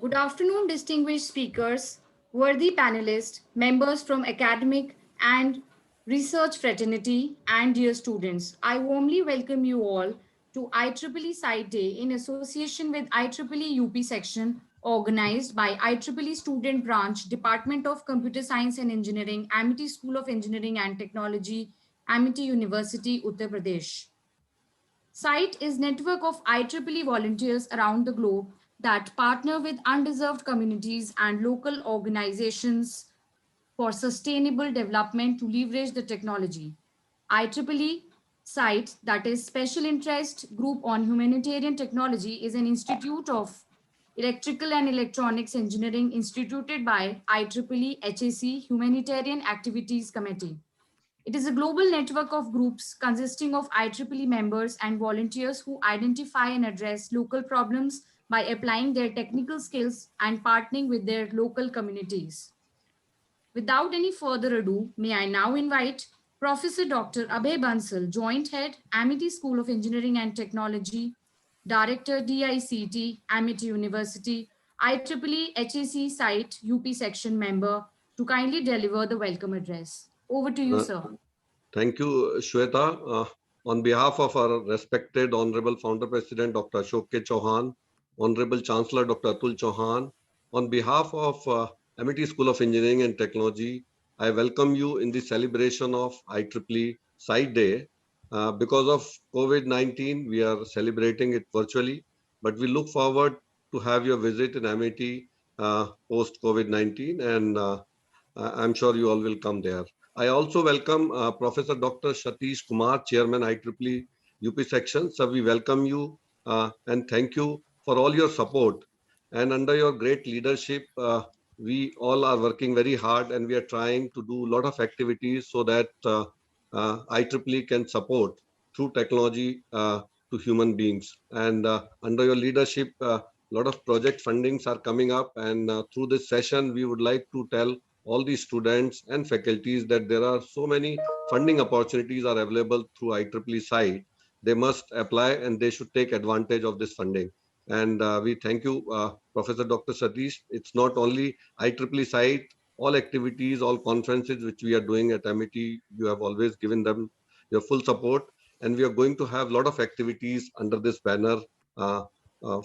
Good afternoon, distinguished speakers, worthy panelists, members from academic and research fraternity, and dear students. I warmly welcome you all to IEEE Site Day in association with IEEE UP section organized by IEEE Student Branch, Department of Computer Science and Engineering, Amity School of Engineering and Technology, Amity University, Uttar Pradesh. SITE is network of IEEE volunteers around the globe that partner with underserved communities and local organizations for sustainable development to leverage the technology. IEEE SITE, that is Special Interest Group on Humanitarian Technology, is an institute of electrical and electronics engineering instituted by IEEE HAC Humanitarian Activities Committee. It is a global network of groups consisting of IEEE members and volunteers who identify and address local problems by applying their technical skills and partnering with their local communities. Without any further ado, may I now invite Professor Dr. Abhay Bansal, Joint Head, Amity School of Engineering and Technology, Director DICT, Amity University, IEEE HAC Site UP Section member, to kindly deliver the welcome address. Over to you, Uh, sir. Thank you, Shweta. On behalf of our respected Honorable Founder President Dr. Ashok K. Chauhan, Honorable Chancellor Dr. Atul Chauhan, on behalf of Amity School of Engineering and Technology, I welcome you in the celebration of IEEE Site Day. Because of COVID-19, we are celebrating it virtually, but we look forward to have your visit in Amity post COVID-19, and I'm sure you all will come there. I also welcome Professor Dr. Satish Kumar, Chairman IEEE UP section. Sir, we welcome you and thank you for all your support. And under your great leadership, we all are working very hard and we are trying to do a lot of activities so that IEEE can support through technology to human beings. And under your leadership, a lot of project fundings are coming up. And through this session, we would like to tell all the students and faculties that there are so many funding opportunities are available through IEEE site. They must apply and they should take advantage of this funding. And we thank you, Professor Dr. Satish. It's not only IEEE site, all activities, all conferences which we are doing at Amity, you have always given them your full support. And we are going to have a lot of activities under this banner uh,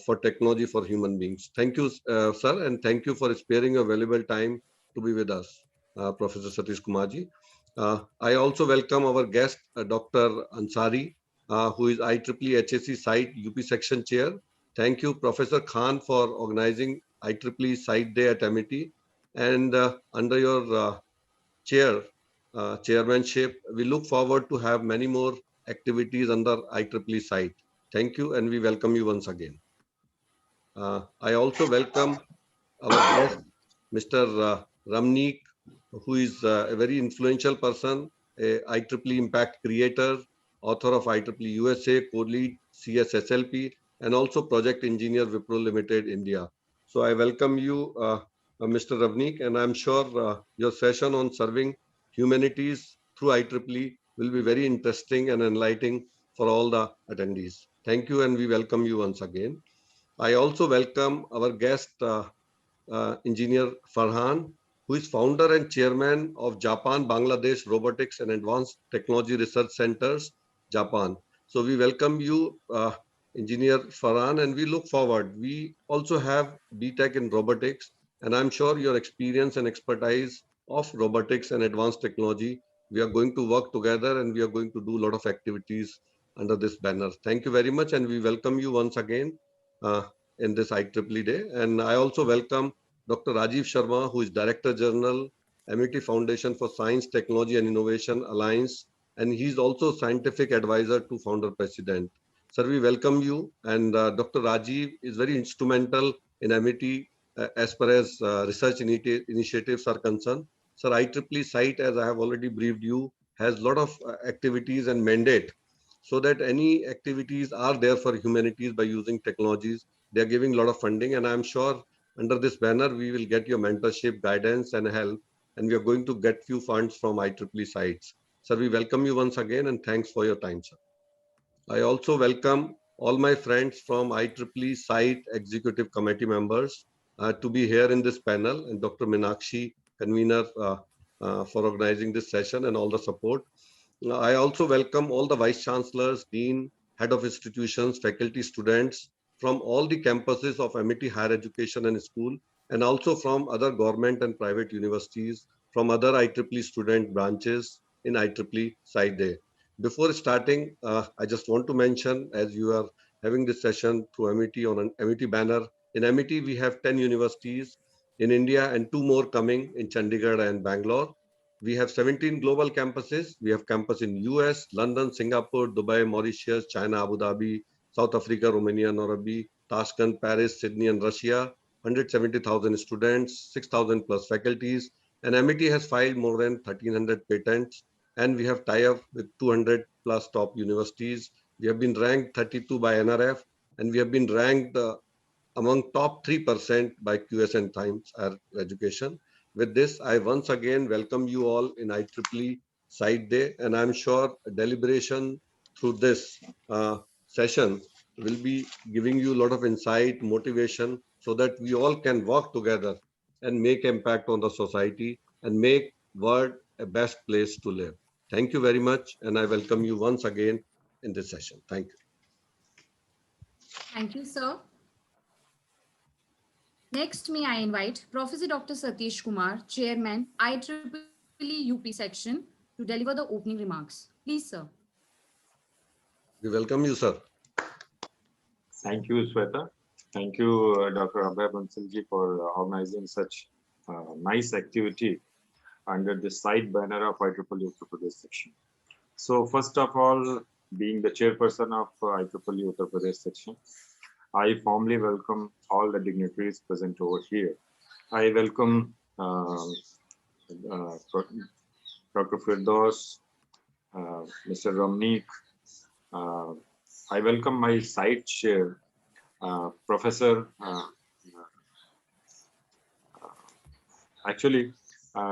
for technology for human beings. Thank you, sir, and thank you for sparing your valuable time to be with us, Professor Satish Kumarji. I also welcome our guest, Dr. Ansari, who is IEEE HSC Site UP Section Chair. Thank you, Professor Khan, for organizing IEEE Site Day at Amity. And under your chairmanship, we look forward to have many more activities under IEEE Site. Thank you, and we welcome you once again. I also welcome our guest, Mr. Ramneek, who is a very influential person, a IEEE Impact creator, author of IEEE USA, co-lead CSSLP, and also project engineer Wipro Limited India. So I welcome you, Mr. Ramneek, and I'm sure your session on serving humanities through IEEE will be very interesting and enlightening for all the attendees. Thank you, and we welcome you once again. I also welcome our guest, Engineer Farhan, who is founder and chairman of Japan Bangladesh Robotics and Advanced Technology Research Centers, Japan. So we welcome you, Engineer Farhan, and we look forward. We also have BTech in robotics, and I'm sure your experience and expertise of robotics and advanced technology, we are going to work together and we are going to do a lot of activities under this banner. Thank you very much, and we welcome you once again in this IEEE Day. And I also welcome Dr. Rajiv Sharma, who is Director General, Amity Foundation for Science, Technology and Innovation Alliance, and he's also Scientific Advisor to Founder President. Sir, we welcome you. And Dr. Rajiv is very instrumental in Amity as far as research initiatives are concerned. Sir, IEEE site, as I have already briefed you, has a lot of activities and mandate so that any activities are there for humanities by using technologies. They are giving a lot of funding, and I'm sure under this banner we will get your mentorship, guidance, and help. And we are going to get few funds from IEEE sites. Sir, we welcome you once again, and thanks for your time, sir. I also welcome all my friends from IEEE site executive committee members. to be here in this panel, and Dr. Meenakshi, convener, for organizing this session and all the support. I also welcome all the vice chancellors, dean, head of institutions, faculty, students from all the campuses of Amity Higher Education and School, and also from other government and private universities, from other IEEE student branches in IEEE Site Day. Before starting, I just want to mention, as you are having this session through Amity on an Amity banner, in Amity we have 10 universities in India and 2 more coming in Chandigarh and Bangalore. We have 17 global campuses. We have campus in US, London, Singapore, Dubai, Mauritius, China, Abu Dhabi, South Africa, Romania, Nairobi, Tashkent, Paris, Sydney, and Russia. 170,000 students, 6,000 plus faculties, and MIT has filed more than 1,300 patents, and we have tie-up with 200 plus top universities. We have been ranked 32 by NRF, and we have been ranked among top 3% by QSN Times Higher Education. With this, I once again welcome you all in IEEE Site Day, and I'm sure deliberation through this session will be giving you a lot of insight, motivation, so that we all can work together and make impact on the society and make world a best place to live. Thank you very much, and I welcome you once again in this session. Thank you. Thank you, sir. Next, may I invite Professor Dr. Satish Kumar, Chairman, IEEE UP section, to deliver the opening remarks. Please, sir. We welcome you, sir. Thank you, Sweta. Thank you, Dr. Abhay Bansalji, for organizing such nice activity under the side banner of IEEE Uttar Pradesh section. So first of all, being the chairperson of IEEE Uttar Pradesh section, I formally welcome all the dignitaries present over here. I welcome Dr. Firdaus, Mr. Ramneek. I welcome my site chair, Professor. Actually,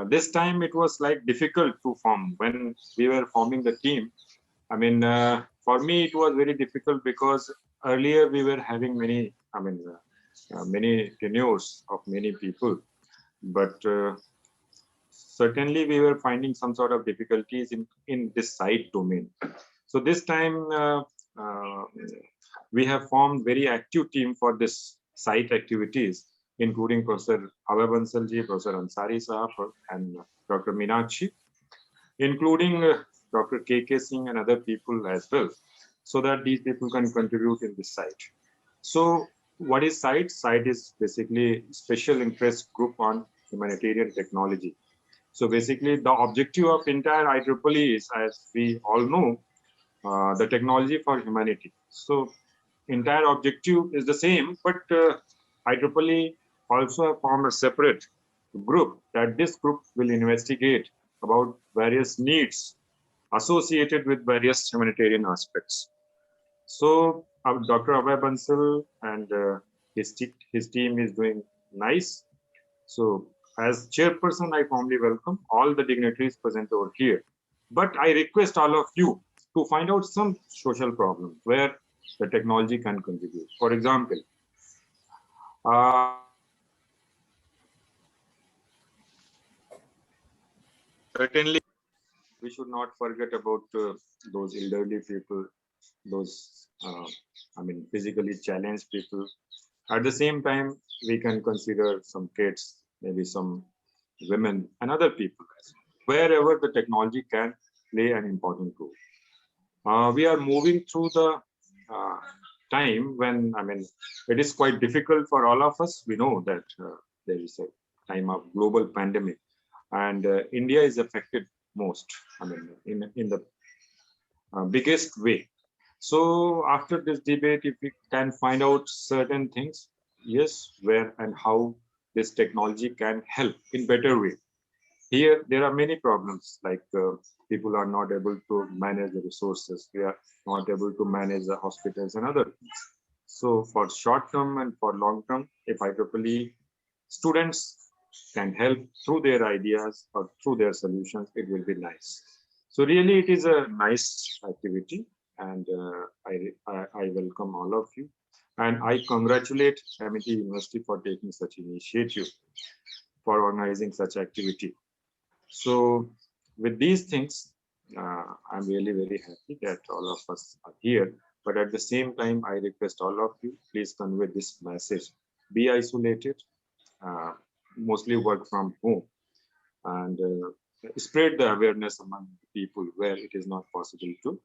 this time it was like difficult to form when we were forming the team. I mean, for me, it was very difficult because earlier we were having many, many tenures of many people, but certainly we were finding some sort of difficulties in this site domain. So this time we have formed very active team for this site activities, including Professor Abhay Bansalji, Professor Ansari Sahab, and Dr. Meenakshi, including Dr. K.K. Singh and other people as well, so that these people can contribute in this site. So what is site? Site is basically special interest group on humanitarian technology. So basically the objective of entire IEEE is, as we all know, the technology for humanity. So entire objective is the same, but IEEE also formed a separate group that this group will investigate about various needs associated with various humanitarian aspects. So Dr. Abhay Bansal and his team is doing nice. So as chairperson, I formally welcome all the dignitaries present over here. But I request all of you to find out some social problems where the technology can contribute. For example, certainly we should not forget about those elderly people, those physically challenged people. At the same time, we can consider some kids, maybe some women and other people as well, wherever the technology can play an important role. We are moving through the time when, it is quite difficult for all of us. We know that there is a time of global pandemic, and India is affected most, in the biggest way. So after this debate, if we can find out certain things, yes, where and how this technology can help in better way. Here, there are many problems, like people are not able to manage the resources. We are not able to manage the hospitals and other things. So for short term and for long term, if IEEE students can help through their ideas or through their solutions, it will be nice. So really, it is a nice activity, and I welcome all of you. And I congratulate Amity University for taking such initiative for organizing such activity. So with these things, I'm really very happy that all of us are here. But at the same time, I request all of you, please convey this message. Be isolated, uh, mostly work from home, and spread the awareness among people where it is not possible to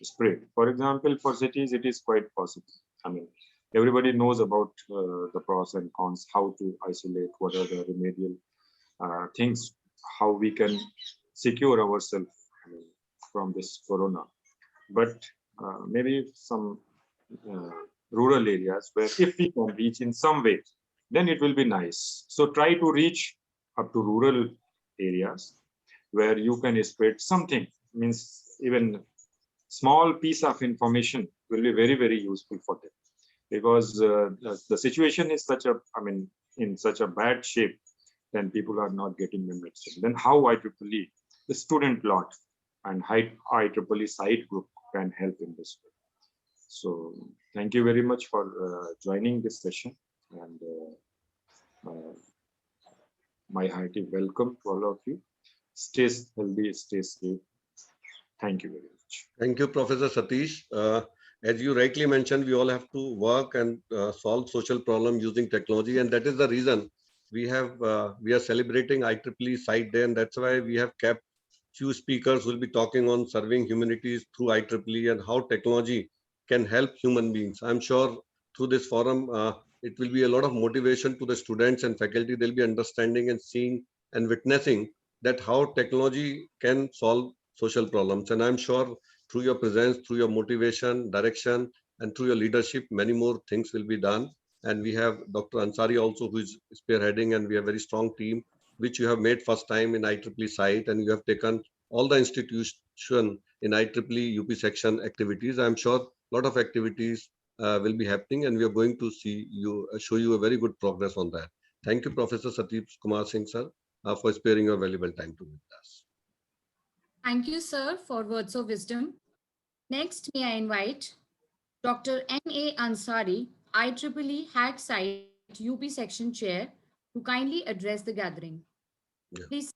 spread. For example, for cities, it is quite possible. I mean, everybody knows about the pros and cons, how to isolate, what are the remedial things, how we can secure ourselves from this corona. But maybe some uh, rural areas where if we can reach in some way, then it will be nice. So try to reach up to rural areas where you can spread something, means even small piece of information will be very, very useful for them, because the situation is such a, I mean, in such a bad shape, then people are not getting the medicine. Then how IEEE, the student lot and IEEE site group can help in this way. So thank you very much for joining this session, and my hearty welcome to all of you. Stay healthy, stay safe. Thank you very much. Thank you, Professor Satish. As you rightly mentioned, we all have to work and solve social problem using technology, and that is the reason we are celebrating IEEE Site Day, and that's why we have kept few speakers who will be talking on serving humanities through IEEE and how technology can help human beings. I'm sure through this forum, it will be a lot of motivation to the students and faculty. They'll be understanding and seeing and witnessing that how technology can solve social problems. And I'm sure through your presence, through your motivation, direction, and through your leadership, many more things will be done. And we have Dr. Ansari also, who is spearheading, and we have a very strong team, which you have made first time in IEEE site, and you have taken all the institution in IEEE UP section activities. I'm sure a lot of activities will be happening, and we are going to see you show you a very good progress on that. Thank you, Professor Satish Kumar Singh, sir, for sparing your valuable time to meet us. Thank you, sir, for words of wisdom. Next, may I invite Dr. N.A. Ansari, IEEE Hack Site UP Section Chair, to kindly address the gathering. Yeah. Please.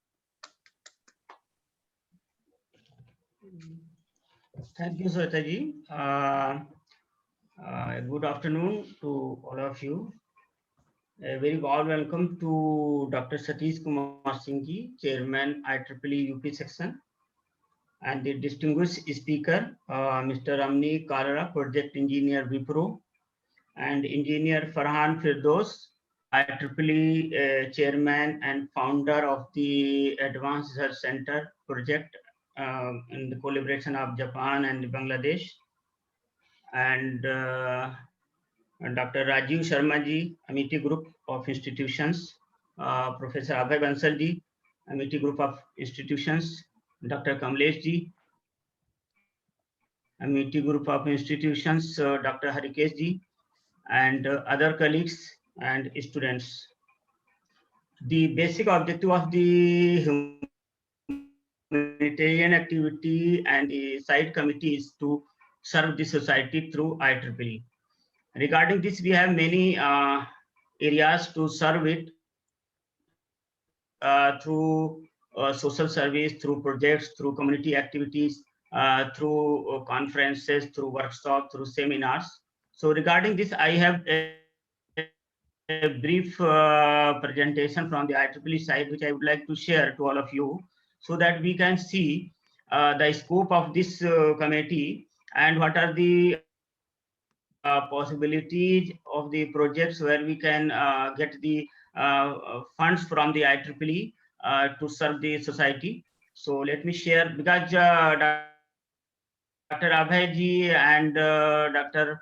Thank you, Swetaji. Good afternoon to all of you. A very warm welcome to Dr. Satish Kumar Singh ji, Chairman IEEE UP section, and the distinguished speaker, Mr. Ramni Kalra, Project Engineer Wipro, and Engineer Farhan Firdos, IEEE Chairman and founder of the Advanced Research Center project in the collaboration of Japan and Bangladesh, and Dr. Rajiv Sharma ji, Amity Group of Institutions, Professor Abhay Bansal ji, Amity Group of Institutions, Dr. Kamlesh ji, Amity Group of Institutions, Dr. Harikesh ji, and other colleagues and students. The basic objective of the humanitarian activity and the site committee is to serve the society through IEEE. Regarding this, we have many areas to serve it through social service, through projects, through community activities, through conferences, through workshops, through seminars. So regarding this, I have a brief presentation from the IEEE side, which I would like to share to all of you, so that we can see the scope of this committee and what are the possibilities of the projects where we can get the funds from the IEEE to serve the society. So let me share, because Dr. Abhay ji and Dr.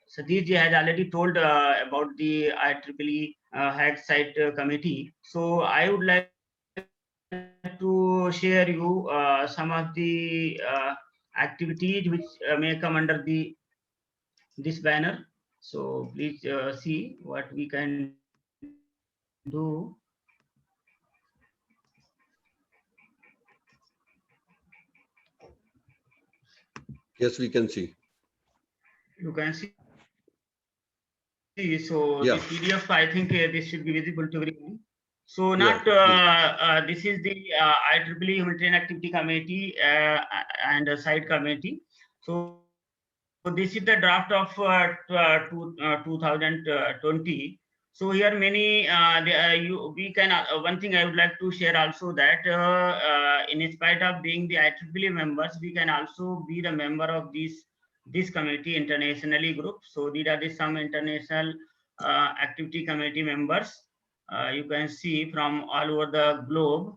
Satish ji has already told about the IEEE Hack Site Committee. So I would like to share you some of the activities which may come under this banner. So please see what we can do. Yes, we can see. You can see. So Yeah. this PDF, I think this should be visible to everyone. So Yeah, not this is the IEEE Humanitarian Activity Committee and a side committee. So this is the draft of 2020. So here many we can one thing I would like to share also that in spite of being the IEEE members, we can also be the member of this committee internationally group. So these are the some international activity committee members. You can see from all over the globe,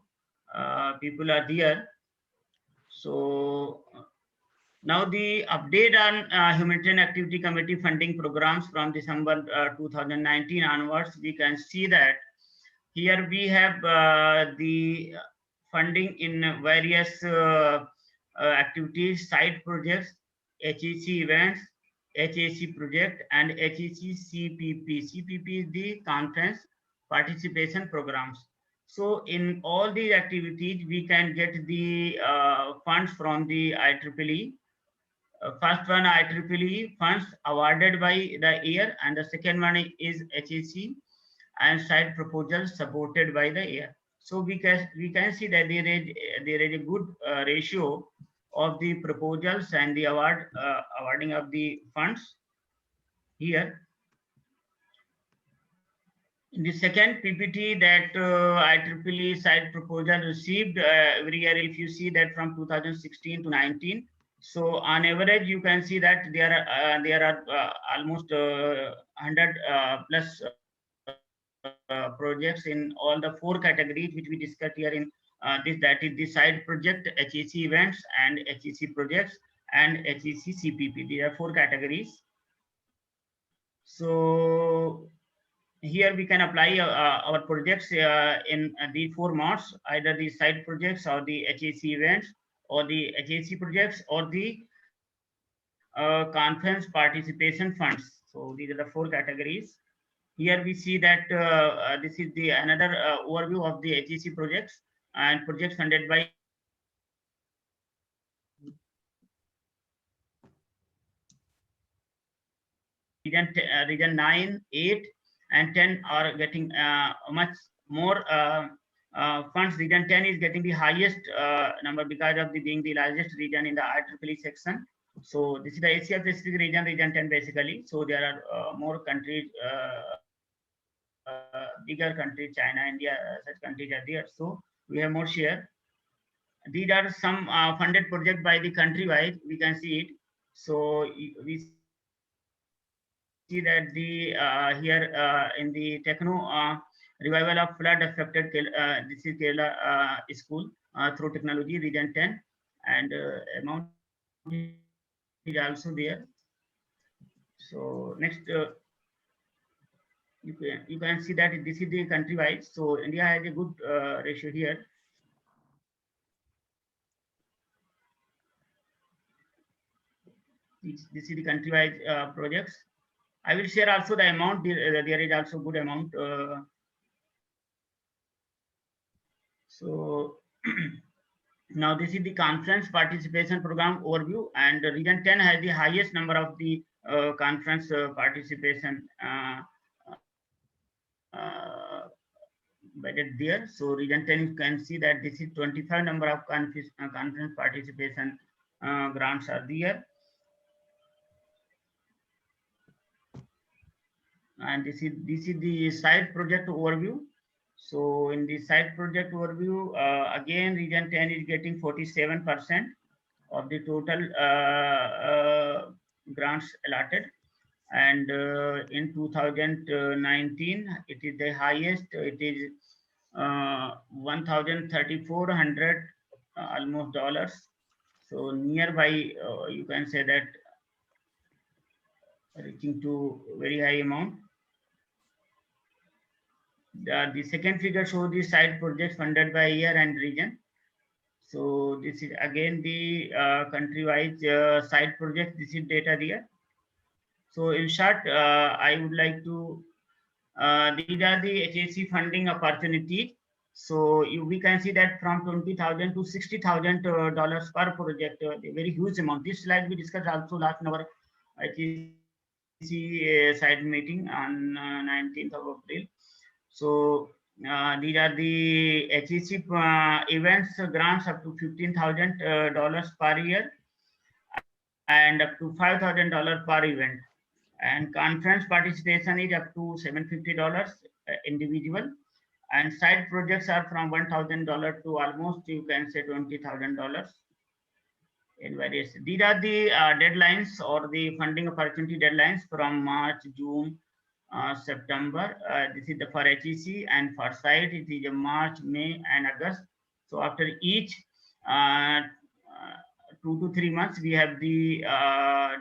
people are there. So now the update on Humanitarian Activity Committee funding programs from December 2019 onwards, we can see that here we have the funding in various activities, side projects, HEC events, HAC project, and HEC CPP. CPP is the conference participation programs. So in all these activities, we can get the funds from the IEEE. First one IEEE funds awarded by the year, and the second one is HEC and side proposals supported by the year. So we can see that there is a good ratio of the proposals and the awarding of the funds here. In the second PPT that IEEE side proposal received every year, if you see that from 2016 to 19, so on average you can see that there are almost 100 plus projects in all the 4 categories which we discussed here in this, that is the side project, HEC events and HEC projects and HEC CPP. There are 4 categories. So here we can apply our projects in the 4 modes, either the side projects or the HEC events or the HEC projects or the conference participation funds. So these are the 4 categories. Here we see that this is the another overview of the HEC projects and projects funded by region 9, 8, and 10 are getting much more funds. Region 10 is getting the highest number because of being the largest region in the IEEE section. So this is the Asia Pacific region, region 10 basically. So there are more countries, bigger countries, China, India, such countries are there. So we have more share. These are some funded project by the country-wise. We can see it. So we see that the here in the Techno revival of flood affected this is Kerala school through technology, region 10, and amount is also there. So next you can see that this is the country wise. So India has a good ratio here. This is the country wise projects. I will share also the amount. There is also good amount. So now this is the conference participation program overview, and region 10 has the highest number of the conference participation budget there. So region 10, you can see that this is 25 number of conference participation grants are there. And this is the side project overview. So in the side project overview, again region 10 is getting 47% of the total grants allotted, and in 2019 it is the highest. It is 1,300 almost dollars. So nearby you can say that reaching to very high amount. The second figure shows the side projects funded by year and region. So this is again the country-wise side project. This is data there. So in short, I would like to, these are the HAC funding opportunities. So we can see that from $20,000 to $60,000 per project, a very huge amount. This slide we discussed also last in our HEC side meeting on 19th of April. So these are the HEC events grants up to $15,000 per year and up to $5,000 per event. And conference participation is up to $750 individual. And side projects are from $1,000 to almost, you can say, $20,000 in various. These are the deadlines or the funding opportunity deadlines from March, June, September. This is the for HEC, and for site it is March, May, and August. So after each 2 to 3 months, we have the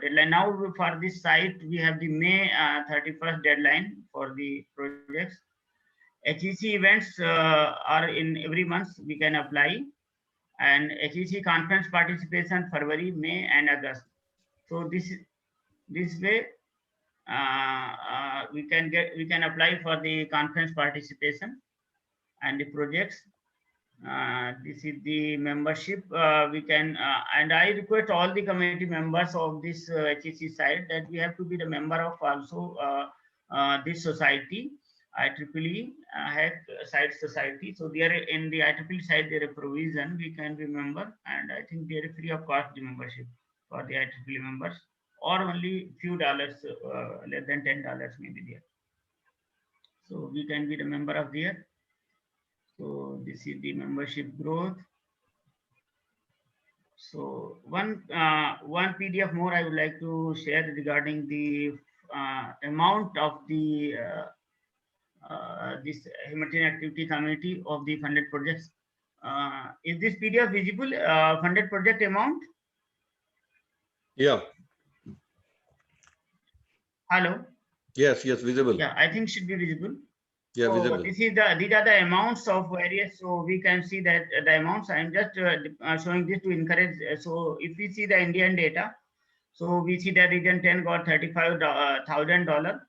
deadline. Now for this site, we have the May 31st deadline for the projects. HEC events are in every month we can apply, and HEC conference participation February, May, and August. So this way we can apply for the conference participation and the projects. This is the membership. We can and I request all the committee members of this HEC side that we have to be the member of also this society, IEEE Hack Site Society. So there in the IEEE side there is provision we can be member, and I think there is free of cost the membership for the IEEE members, or only few dollars, less than $10 may be there. So we can be the member of there. So this is the membership growth. So one PDF more I would like to share regarding the amount of the this humanitarian activity committee of the funded projects. Is this PDF visible? Funded project amount? Yeah. Hello. Yes, visible. Yeah, I think should be visible. Yeah, so visible. these are the amounts of various. So we can see that the amounts. I'm just showing this to encourage. So if we see the Indian data, so we see that region 10 got $35,000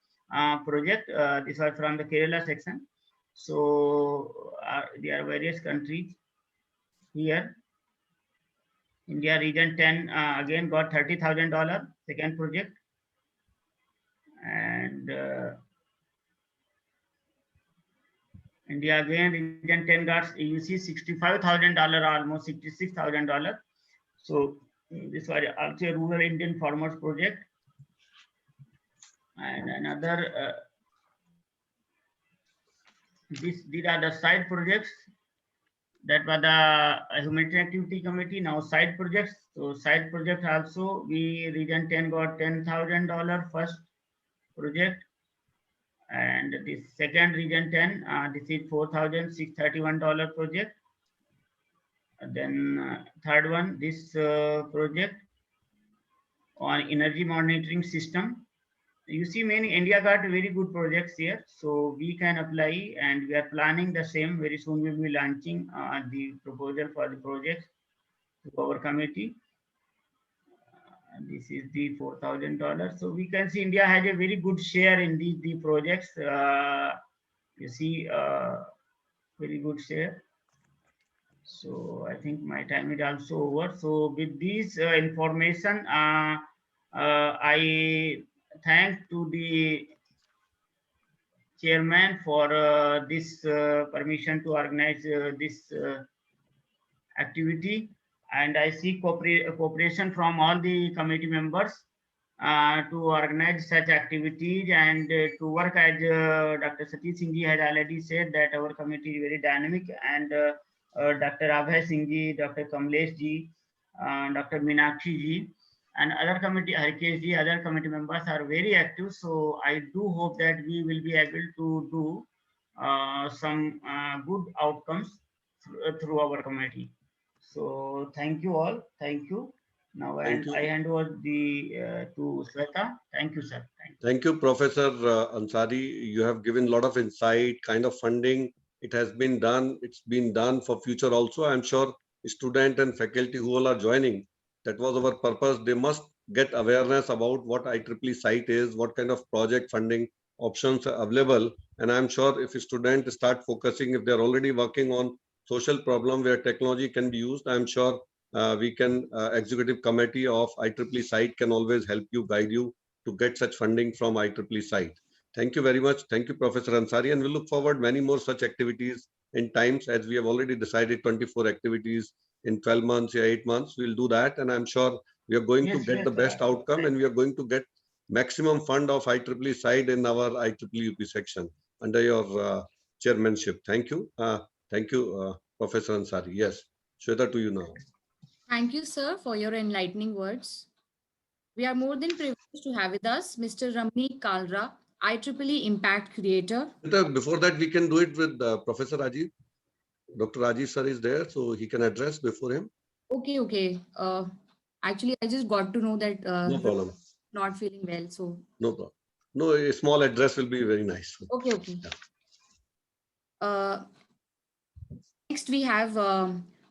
project. This was from the Kerala section. So there are various countries here. India region 10 again got $30,000 second project, and India again region 10 got EUC $65,000, almost $66,000. So this was also a rural Indian farmers project. And another these are the side projects that were the humanitarian activity committee. Now side projects. So side project also we region 10 got $10,000 first project, and the second region 10 this is $4,631 project. And then third one this project on energy monitoring system. You see many India got very good projects here, so we can apply, and we are planning the same. Very soon we will be launching the proposal for the project to our committee. This is the $4,000. So we can see India has a very good share in the projects. You see very good share. So I think my time is also over. So with this information, I thank to the chairman for this permission to organize this activity, and I seek cooperation from all the committee members to organize such activities and to work. As Dr. Satish Singh ji had already said that our committee is very dynamic, and Dr. Abhay Singh ji, Dr. Kamlesh ji, Dr. Meenakshi ji, and other committee, Harikesh ji, other committee members are very active. So I do hope that we will be able to do some good outcomes through our committee. So thank you all. Thank you. Now I hand over to Sweta. Thank you, sir. Thank you, Professor Ansari. You have given a lot of insight, kind of funding. It has been done. It's been done for future also. I'm sure student and faculty who all are joining, that was our purpose. They must get awareness about what IEEE site is, what kind of project funding options are available. And I'm sure if students start focusing, if they're already working on social problem where technology can be used, I'm sure we can, executive committee of IEEE site can always help you, guide you to get such funding from IEEE site. Thank you very much. Thank you, Professor Ansari, and we look forward many more such activities in times, as we have already decided 24 activities in 12 months or 8 months. We'll do that, and I'm sure we are going to Yes, get the yes. best outcome, and we are going to get maximum fund of IEEE side in our IEEE UP section under your chairmanship. Thank you. Thank you, Professor Ansari. Yes, Shweta, to you now. Thank you, sir, for your enlightening words. We are more than privileged to have with us Mr. Ramneek Kalra, IEEE Impact Creator. Shweta, before that, we can do it with Professor Rajiv. Dr. Rajiv sir is there, so he can address before him. Okay, okay. Actually, I just got to know that No problem. not feeling well. So, No problem. No, a small address will be very nice. okay, okay. Yeah. Uh, Next, we have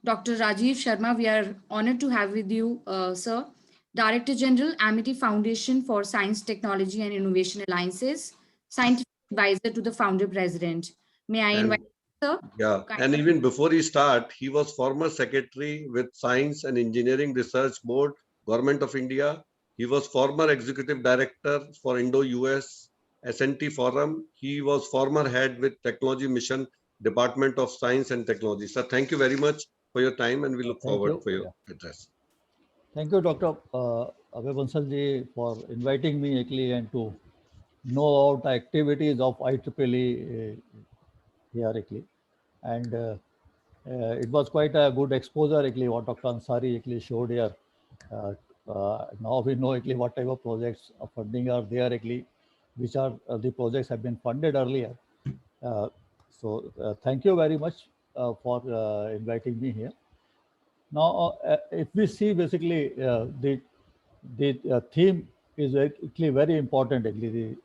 Dr. Rajiv Sharma. We are honored to have with you, sir. Director General, Amity Foundation for Science, Technology and Innovation Alliances, Scientific Advisor to the Founder President. May I invite And you, sir? yeah, and even before he start, he was former secretary with Science and Engineering Research Board, Government of India. He was former executive director for Indo-US SNT Forum. He was former head with Technology Mission, Department of Science and Technology. Sir, thank you very much for your time, and we look Thank forward you. for your Yeah. address. Thank you, Dr. Abhay Bansalji, for inviting me actually and to know about the activities of IEEE here actually. And it was quite a good exposure actually what Dr. Ansari actually showed here. Now we know actually what type of projects of funding are there actually, which are the projects have been funded earlier. So thank you very much for inviting me here. Now, if we see basically the theme is actually very important. Actually,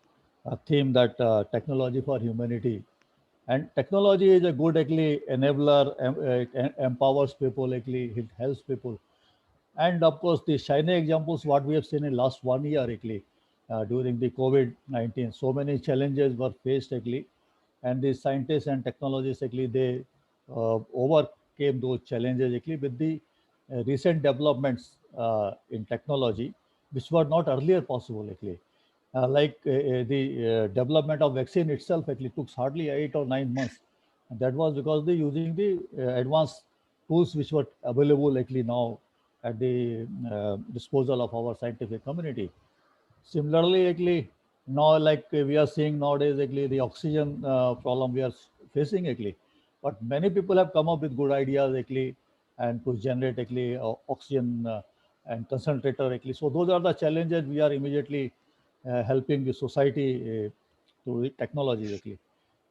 the theme that technology for humanity, and technology is a good actually enabler, it empowers people, actually it helps people, and of course the shining examples what we have seen in last 1 year actually during the COVID-19. So many challenges were faced actually, and the scientists and technologists actually they overcame those challenges actually with the recent developments in technology, which were not earlier possible actually. The development of vaccine itself actually took hardly 8 or 9 months. And that was because they using the advanced tools which were available actually now at the disposal of our scientific community. Similarly, actually, now like we are seeing nowadays, actually the oxygen problem we are facing actually, but many people have come up with good ideas actually, and to generate actually oxygen and concentrator actually. So those are the challenges we are immediately helping the society through the technology actually.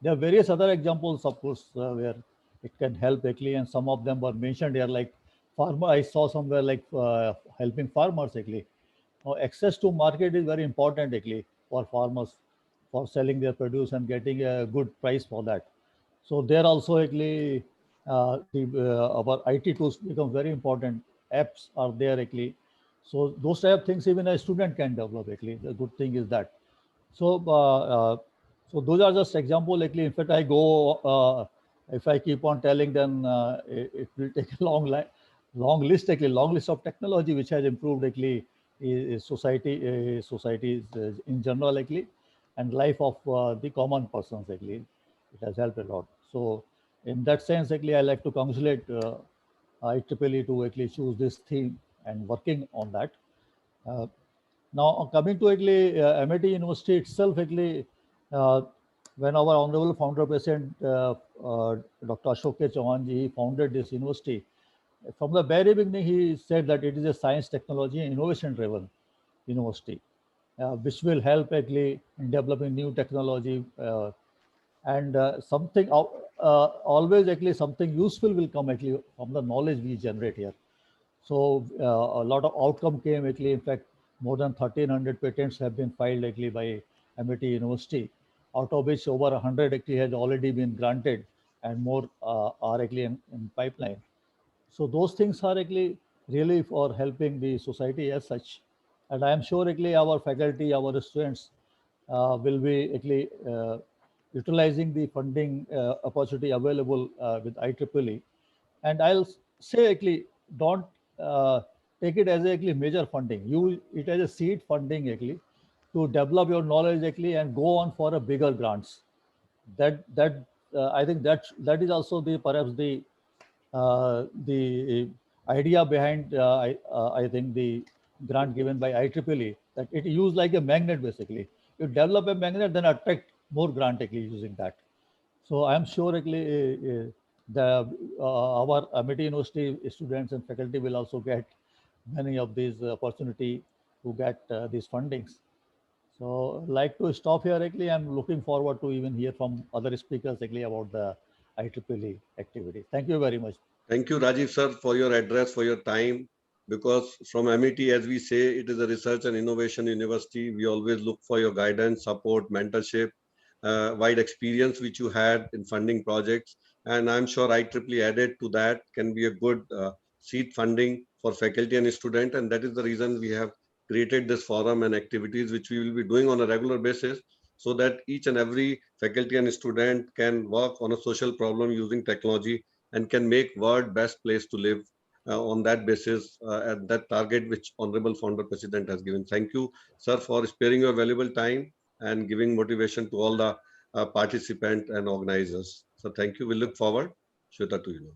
There are various other examples, of course, where it can help actually, and some of them were mentioned here, like farmer. I saw somewhere like helping farmers actually. Now, access to market is very important actually for farmers for selling their produce and getting a good price for that. So there also actually our IT tools become very important. Apps are there actually. So those type of things even a student can develop actually. The good thing is that. So, so those are just example. Actually, in fact, I go if I keep on telling, then it will take a long list. Actually, long list of technology which has improved actually is societies in general actually, and life of the common persons actually. It has helped a lot. So, in that sense, actually, I like to congratulate IEEE to actually choose this theme and working on that. Uh, Now, coming to actually MIT University itself, actually, uh, when our honorable founder president, Dr. Ashok K. Chauhan ji, he founded this university, from the very beginning, he said that it is a science, technology, and innovation driven university, which will help actually in developing new technology and something always actually something useful will come actually from the knowledge we generate here. So a lot of outcome came actually. In fact, more than 1,300 patents have been filed actually by MIT University, out of which over 100 actually has already been granted, and more are actually in pipeline. So those things are actually really for helping the society as such. And I am sure actually our faculty, our students will be actually utilizing the funding opportunity available with IEEE. And I'll say actually don't take it as actually major funding. Use it as a seed funding actually to develop your knowledge actually and go on for a bigger grants. That I think that is also the perhaps the idea behind I think the grant given by IEEE, that it used like a magnet basically. You develop a magnet, then attract more grant actually using that. So I am sure actually the our Amity University students and faculty will also get many of these opportunity to get these fundings. So like to stop here actually. I'm looking forward to even hear from other speakers actually about the IEEE activity. Thank you very much. Thank you, Rajiv sir, for your address, for your time. Because from MIT, as we say, it is a research and innovation university. We always look for your guidance, support, mentorship, wide experience which you had in funding projects. And I'm sure IEEE added to that can be a good seed funding for faculty and student. And that is the reason we have created this forum and activities which we will be doing on a regular basis, so that each and every faculty and student can work on a social problem using technology and can make world best place to live on that basis, at that target which Honorable Founder President has given. Thank you, sir, for sparing your valuable time and giving motivation to all the participants and organizers. So thank you. We look forward. Shweta, to you.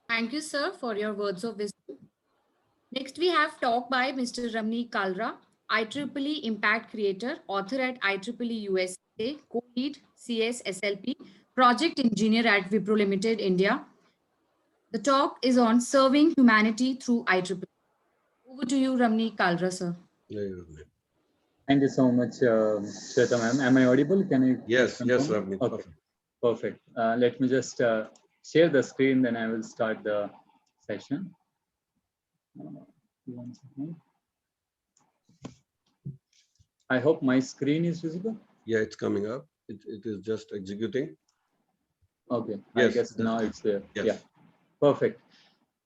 Thank you, sir, for your words of wisdom. Next, we have talk by Mr. Ramni Kalra, IEEE Impact Creator, author at IEEE USA, co-lead CSSLP, project engineer at Wipro Limited, India. The talk is on serving humanity through IEEE. Over to you, Ramni Kalra, sir. Yeah, Thank you so much, Shweta ma'am. Am I audible? Can I? yes, yes, confirm? Ravneet. Okay, perfect. Let me just share the screen, then I will start the session. One second. I hope my screen is visible. Yeah, it's coming up. It is just executing. Okay, Yes, I guess that's now good. it's there. Yes. Yeah, perfect.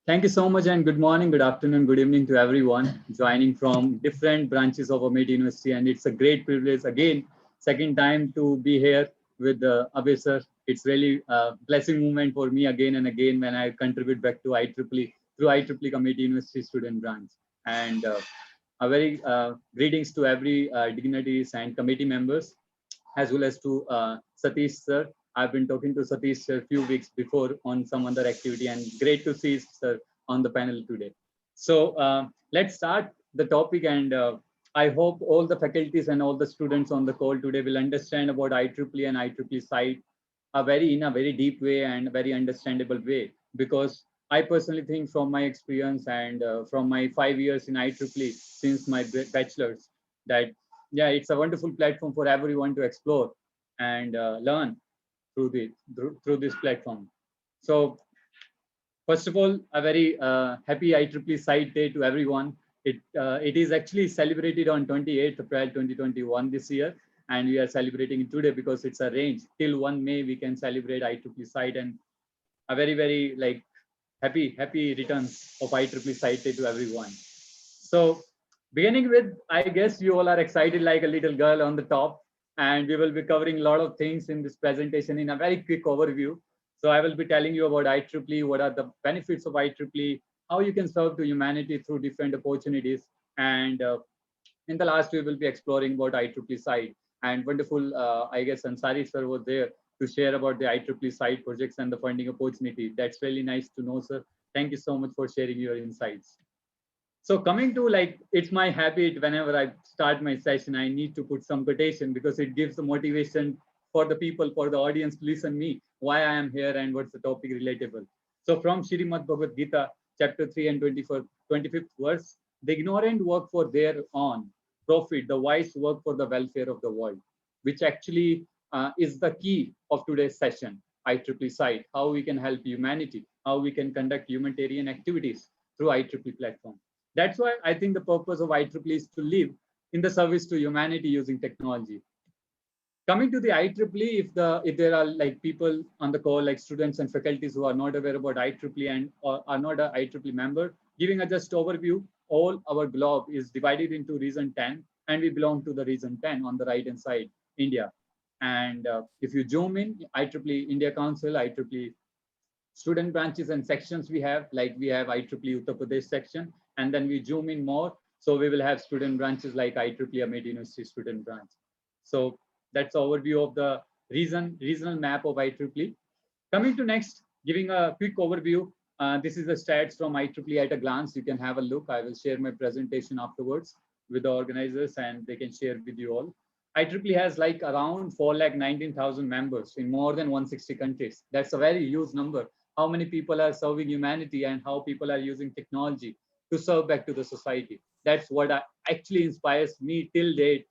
Thank you so much, and good morning, good afternoon, good evening to everyone joining from different branches of Amity University. And it's a great privilege again, second time to be here with Abhay sir. It's really a blessing moment for me again and again when I contribute back to IEEE through IEEE Amity University student branch. And a very greetings to every dignitaries and committee members, as well as to Satish sir. I've been talking to Satish sir a few weeks before on some other activity, and great to see sir on the panel today. So let's start the topic, and I hope all the faculties and all the students on the call today will understand about IEEE and IEEE site in a very deep way and very understandable way, because I personally think from my experience and from my 5 years in IEEE since my bachelor's, that yeah, it's a wonderful platform for everyone to explore and learn through this platform. So first of all, a very happy IEEE Site Day to everyone. It is actually celebrated on 28th April 2021 this year, and we are celebrating it today because it's a range till 1 May we can celebrate IEEE Site, and a very like happy returns of IEEE Site Day to everyone. So beginning with, I guess you all are excited like a little girl on the top, and we will be covering a lot of things in this presentation in a very quick overview. So I will be telling you about IEEE, what are the benefits of IEEE, how you can serve to humanity through different opportunities. And in the last, we will be exploring about IEEE site. And wonderful, I guess Ansari sir was there to share about the IEEE site projects and the funding opportunity. That's really nice to know, sir. Thank you so much for sharing your insights. So coming to, like, it's my habit whenever I start my session, I need to put some quotation because it gives the motivation for the people, for the audience to listen me, why I am here and what's the topic relatable. So from Shrimad Bhagavad Gita, chapter 3 and 25th verse, the ignorant work for their own profit, the wise work for the welfare of the world, which actually is the key of today's session, IEEE site, how we can help humanity, how we can conduct humanitarian activities through IEEE platform. That's why I think the purpose of IEEE is to live in the service to humanity using technology. Coming to the IEEE, if there are like people on the call, like students and faculties who are not aware about IEEE and or are not an IEEE member, giving a just overview, all our globe is divided into region 10, and we belong to the region 10 on the right hand side, India. And if you zoom in, IEEE India Council, IEEE student branches and sections we have, like we have IEEE Uttar Pradesh section, and then we zoom in more. So we will have student branches like IEEE Amity University student branch. So that's overview of the regional map of IEEE. Coming to next, giving a quick overview. This is the stats from IEEE at a glance. You can have a look. I will share my presentation afterwards with the organizers and they can share with you all. IEEE has like around 419,000 members in more than 160 countries. That's a very huge number. How many people are serving humanity and how people are using technology to serve back to the society. That's what actually inspires me till date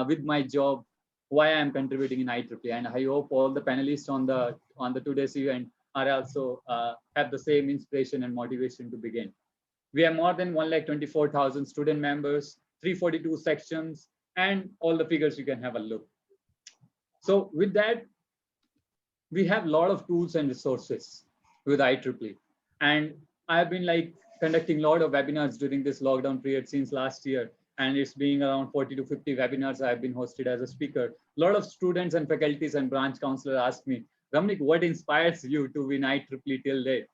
with my job, why I'm contributing in IEEE. And I hope all the panelists on the today's event are also have the same inspiration and motivation to begin. We have more than 124,000 student members, 342 sections, and all the figures you can have a look. So with that, we have a lot of tools and resources with IEEE. And I've been like conducting a lot of webinars during this lockdown period since last year. And it's being around 40 to 50 webinars I've been hosted as a speaker. A lot of students and faculties and branch counselors ask me, Ramanik, what inspires you to win IEEE till date?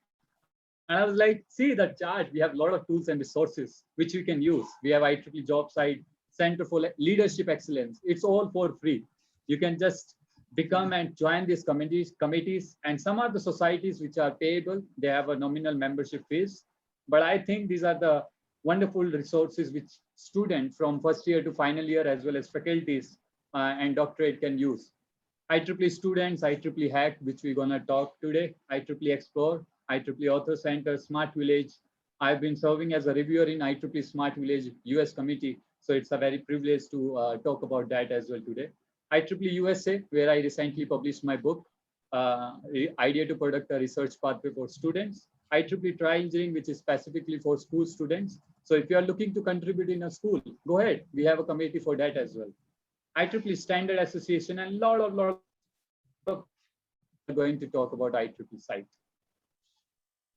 And I was like, see the chart, we have a lot of tools and resources which we can use. We have IEEE job site, Center for Leadership Excellence. It's all for free. You can just become and join these committees. And some are the societies which are payable. They have a nominal membership fees. But I think these are the wonderful resources which students from first year to final year, as well as faculties and doctorate can use. IEEE students, IEEE Hack, which we're gonna talk today, IEEE Explore, IEEE Author Center, Smart Village. I've been serving as a reviewer in IEEE Smart Village US committee. So it's a very privilege to talk about that as well today. IEEE USA, where I recently published my book, Idea to Product, a Research Pathway for Students. IEEE Tri-Engineering, which is specifically for school students. So if you are looking to contribute in a school, go ahead. We have a committee for that as well. IEEE Standard Association and lot of going to talk about IEEE site.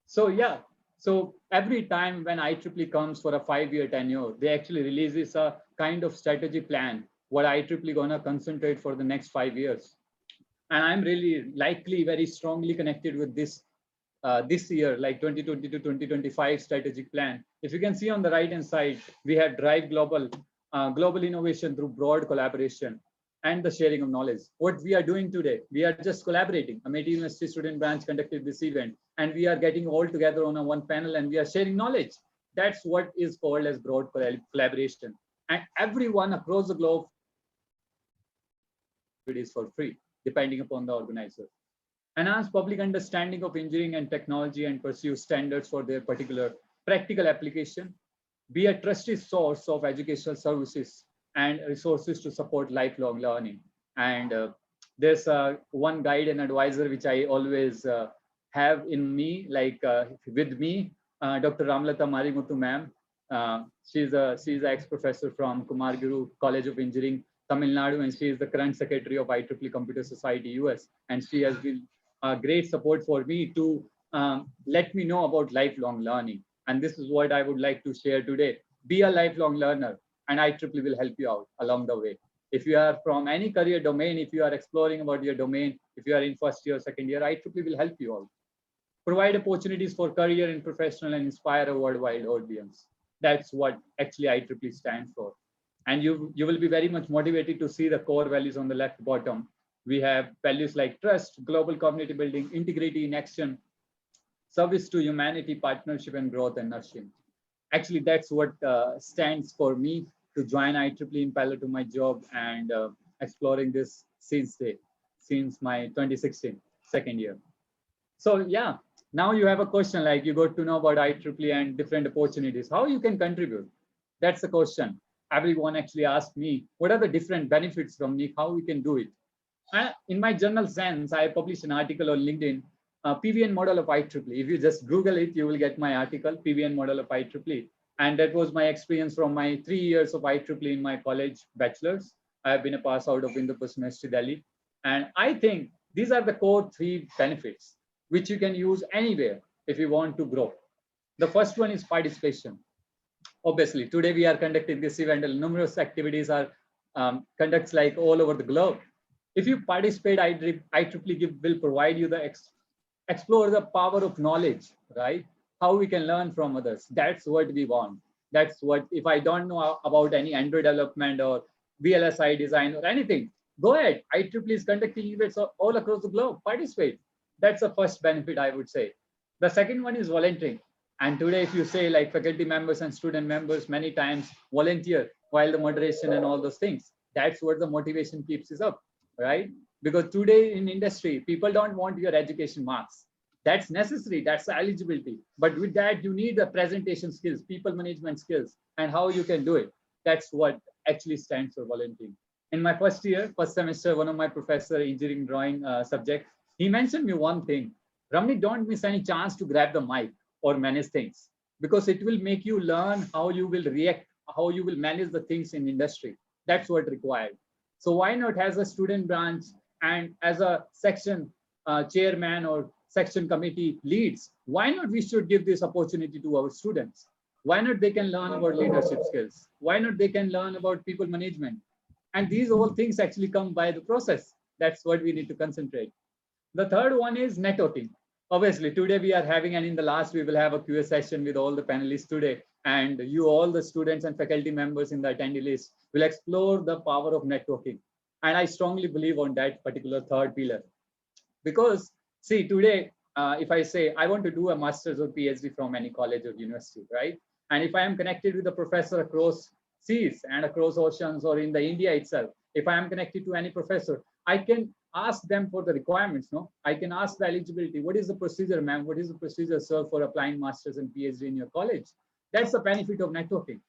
So yeah, so every time when IEEE comes for a 5-year tenure, they actually releases a kind of strategy plan, what IEEE gonna concentrate for the next 5 years. And I'm really likely very strongly connected with this this year, like 2020 to 2025 strategic plan. If you can see on the right-hand side, we have drive global innovation through broad collaboration and the sharing of knowledge. What we are doing today, we are just collaborating. Amity University student branch conducted this event, and we are getting all together on a one panel and we are sharing knowledge. That's what is called as broad collaboration. And everyone across the globe, it is for free, depending upon the organizer. Enhance public understanding of engineering and technology and pursue standards for their particular practical application. Be a trusted source of educational services and resources to support lifelong learning. And there's one guide and advisor which I always have in me, like with me, Dr. Ramlata Marimuthu ma'am. She's an ex-professor from Kumar Guru College of Engineering, Tamil Nadu, and she is the current secretary of IEEE Computer Society US. And she has been a great support for me to let me know about lifelong learning. And this is what I would like to share today. Be a lifelong learner, and IEEE will help you out along the way. If you are from any career domain, if you are exploring about your domain, if you are in first year, second year, IEEE will help you out. Provide opportunities for career and professional and inspire a worldwide audience. That's what actually IEEE stands for. And you will be very much motivated to see the core values on the left bottom. We have values like trust, global community building, integrity in action, service to humanity, partnership, and growth and nurturing. Actually, that's what stands for me to join IEEE in parallel to my job and exploring this since my 2016 second year. So yeah, now you have a question like you got to know about IEEE and different opportunities, how you can contribute. That's the question. Everyone actually asked me, what are the different benefits from me, how we can do it? In my journal sense, I published an article on LinkedIn, PVN model of IEEE. If you just Google it, you will get my article, PVN model of IEEE. And that was my experience from my 3 years of IEEE in my college bachelor's. I have been a pass out of Indraprastha University, Delhi. And I think these are the core 3 benefits which you can use anywhere if you want to grow. The first one is participation. Obviously, today we are conducting this event and numerous activities are conducts like all over the globe. If you participate, IEEE will provide you the explore the power of knowledge, right? How we can learn from others. That's what we want. That's what, if I don't know about any Android development or VLSI design or anything, go ahead. IEEE is conducting events all across the globe. Participate. That's the first benefit, I would say. The second one is volunteering. And today, if you say like faculty members and student members, many times volunteer while the moderation and all those things, that's what the motivation keeps us up, right? Because today in industry, people don't want your education marks. That's necessary, that's the eligibility. But with that, you need the presentation skills, people management skills, and how you can do it. That's what actually stands for volunteering. In my first semester, one of my professor, engineering drawing subject, he mentioned me one thing: Ramnik, don't miss any chance to grab the mic or manage things, because it will make you learn how you will react, how you will manage the things in industry. That's what required. So why not, as a student branch and as a section chairman or section committee leads, why not we should give this opportunity to our students? Why not they can learn about leadership skills? Why not they can learn about people management? And these all things actually come by the process. That's what we need to concentrate. The third one is networking. Obviously, today we are having, and in the last, we will have a Q&A session with all the panelists today. And you, all the students and faculty members in the attendee list, will explore the power of networking. And I strongly believe on that particular third pillar. Because, see, today, if I say I want to do a master's or PhD from any college or university, right? And if I am connected with a professor across seas and across oceans or in the India itself, if I am connected to any professor, I can ask them for the requirements, no? I can ask the eligibility. What is the procedure, ma'am? What is the procedure, sir, for applying master's and PhD in your college? That's the benefit of networking.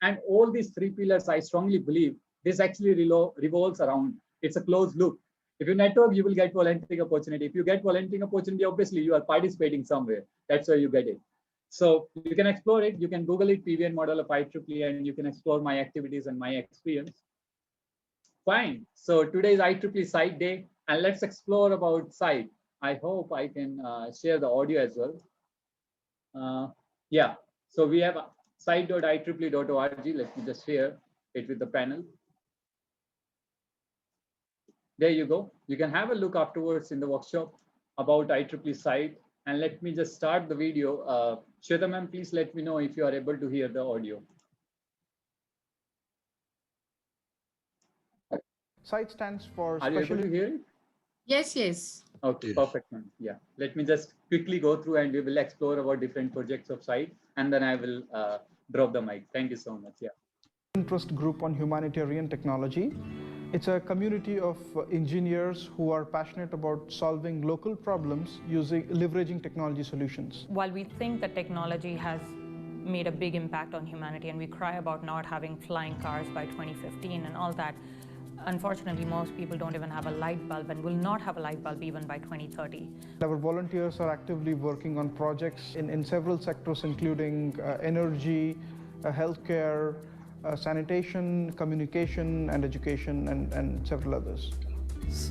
And all these three pillars, I strongly believe, this actually revolves around. It's a closed loop. If you network, you will get volunteering opportunity. If you get volunteering opportunity, obviously you are participating somewhere. That's where you get it. So you can explore it. You can Google it, PVN model of IEEE, and you can explore my activities and my experience. Fine. So today is IEEE Site Day, and let's explore about site. I hope I can share the audio as well. Yeah. So we have site.ieee.org. Let me just share it with the panel. There you go. You can have a look afterwards in the workshop about IEEE site. And let me just start the video. Shweta ma'am, please let me know if you are able to hear the audio. SITE stands for Are you able to hear it? Yes, yes. Okay, Yes. perfect, ma'am. Yeah. Let me just quickly go through and we will explore about different projects of site, and then I will drop the mic. Thank you so much. Yeah. interest group on humanitarian technology. It's a community of engineers who are passionate about solving local problems leveraging technology solutions. While we think that technology has made a big impact on humanity and we cry about not having flying cars by 2015 and all that, unfortunately, most people don't even have a light bulb and will not have a light bulb even by 2030. Our volunteers are actively working on projects in several sectors, including energy, healthcare, sanitation, communication, and education, and several others.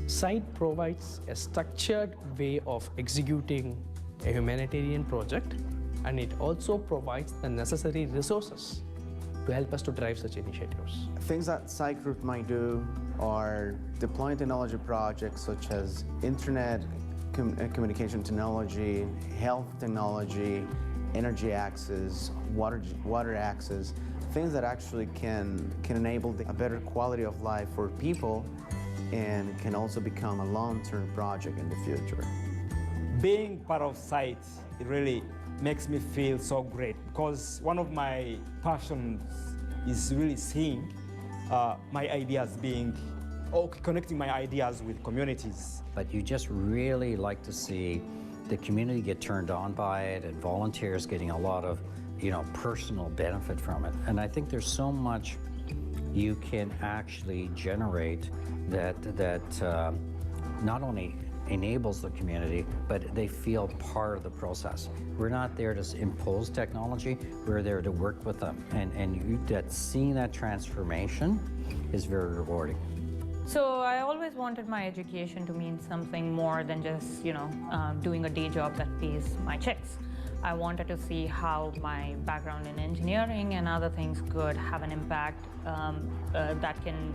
SITE provides a structured way of executing a humanitarian project, and it also provides the necessary resources to help us to drive such initiatives. Things that SITE Group might do are deploying technology projects such as internet, communication technology, health technology, energy access, water access, things that actually can enable a better quality of life for people and can also become a long-term project in the future. Being part of SITE, it really makes me feel so great, because one of my passions is really seeing my ideas connecting my ideas with communities. But you just really like to see the community get turned on by it and volunteers getting a lot of, personal benefit from it. And I think there's so much you can actually generate that not only enables the community, but they feel part of the process. We're not there to impose technology, we're there to work with them. And seeing that transformation is very rewarding. So I always wanted my education to mean something more than just, doing a day job that pays my checks. I wanted to see how my background in engineering and other things could have an impact that can,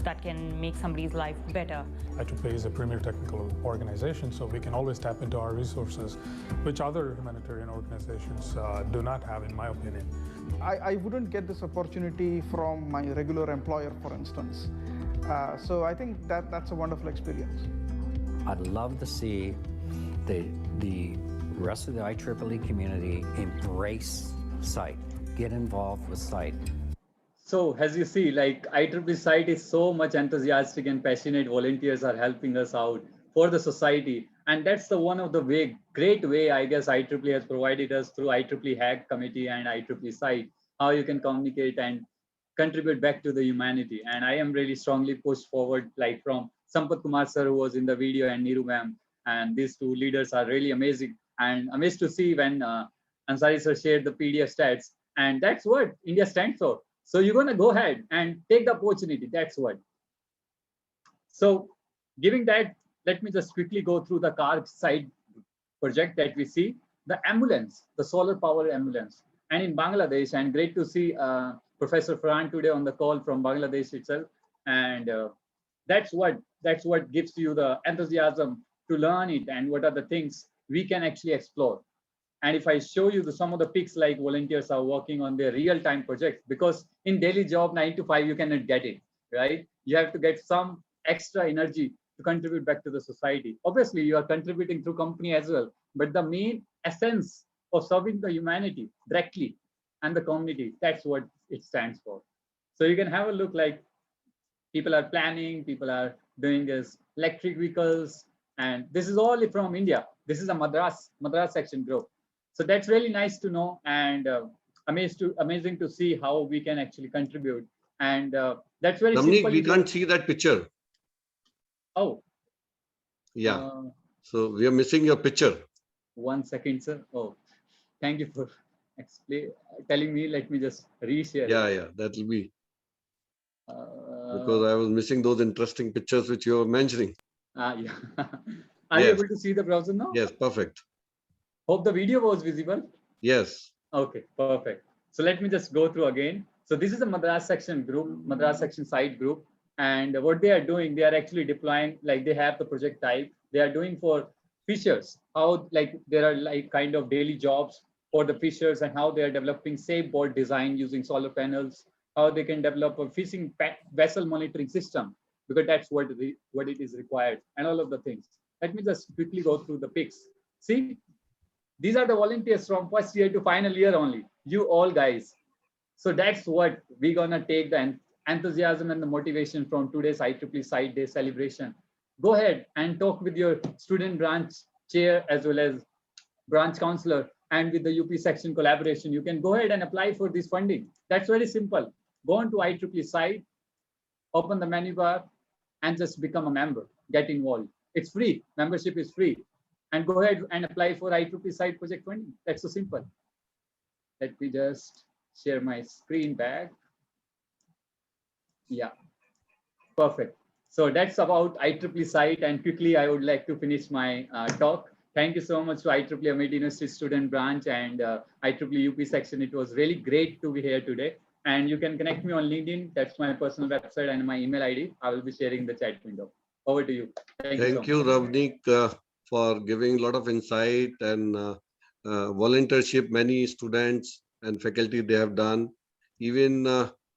that can make somebody's life better. IEEE is a premier technical organization, so we can always tap into our resources, which other humanitarian organizations do not have, in my opinion. I wouldn't get this opportunity from my regular employer, for instance. So I think that's a wonderful experience. I'd love to see the rest of the IEEE community embrace SITE, get involved with SITE. So as you see, like IEEE site is so much enthusiastic and passionate volunteers are helping us out for the society. And that's the one of the great way, I guess, IEEE has provided us through IEEE Hack Committee and IEEE site, how you can communicate and contribute back to the humanity. And I am really strongly pushed forward, like from Sampath Kumar sir, who was in the video, and Neeru ma'am. And these two leaders are really amazing. And amazed to see when Ansari sir shared the PDF stats. And that's what India stands for. So you're going to go ahead and take the opportunity. That's what. So giving that, let me just quickly go through the car side project that we see. The ambulance, the solar power ambulance. And in Bangladesh, and great to see Professor Farhan today on the call from Bangladesh itself. And that's what gives you the enthusiasm to learn it and what are the things we can actually explore. And if I show you some of the pics, like volunteers are working on their real-time projects, because in daily job 9 to 5, you cannot get it, right? You have to get some extra energy to contribute back to the society. Obviously, you are contributing through company as well, but the main essence of serving the humanity directly and the community, that's what it stands for. So you can have a look, like people are planning, people are doing this electric vehicles, and this is all from India. This is a Madras section group. So that's really nice to know, and amazing to see how we can actually contribute. And that's very simple. We can't see that picture. Oh. Yeah. So we are missing your picture. 1 second, sir. Oh, thank you for telling me. Let me just reshare. Yeah, that will be. Because I was missing those interesting pictures which you were mentioning. Yeah. Are you able to see the browser now? Yes, perfect. Hope the video was visible. Yes. Okay, perfect. So let me just go through again. So this is a Madras section group, Madras section site group. And what they are doing, they are actually deploying, like they have the project type. They are doing for fishers, how like there are like kind of daily jobs for the fishers, and how they are developing safe boat design using solar panels, how they can develop a fishing vessel monitoring system, because that's what it is required, and all of the things. Let me just quickly go through the pics. See, these are the volunteers from first year to final year only, you all guys. So that's what we're gonna take the enthusiasm and the motivation from today's IEEE Site Day celebration. Go ahead and talk with your student branch chair as well as branch counselor, and with the UP section collaboration, you can go ahead and apply for this funding. That's very simple. Go on to IEEE site, open the menu bar, and just become a member, get involved. It's free, membership is free. And go ahead and apply for IEEE site project funding. That's so simple. Let me just share my screen back. Yeah, perfect. So that's about IEEE site, and quickly I would like to finish my talk. Thank you so much to IEEE Amity University student branch and IEEE UP section. It was really great to be here today. And you can connect me on LinkedIn. That's my personal website and my email ID. I will be sharing the chat window. Over to you. Thank you, Ravneek, for giving a lot of insight and volunteership. Many students and faculty they have done. Even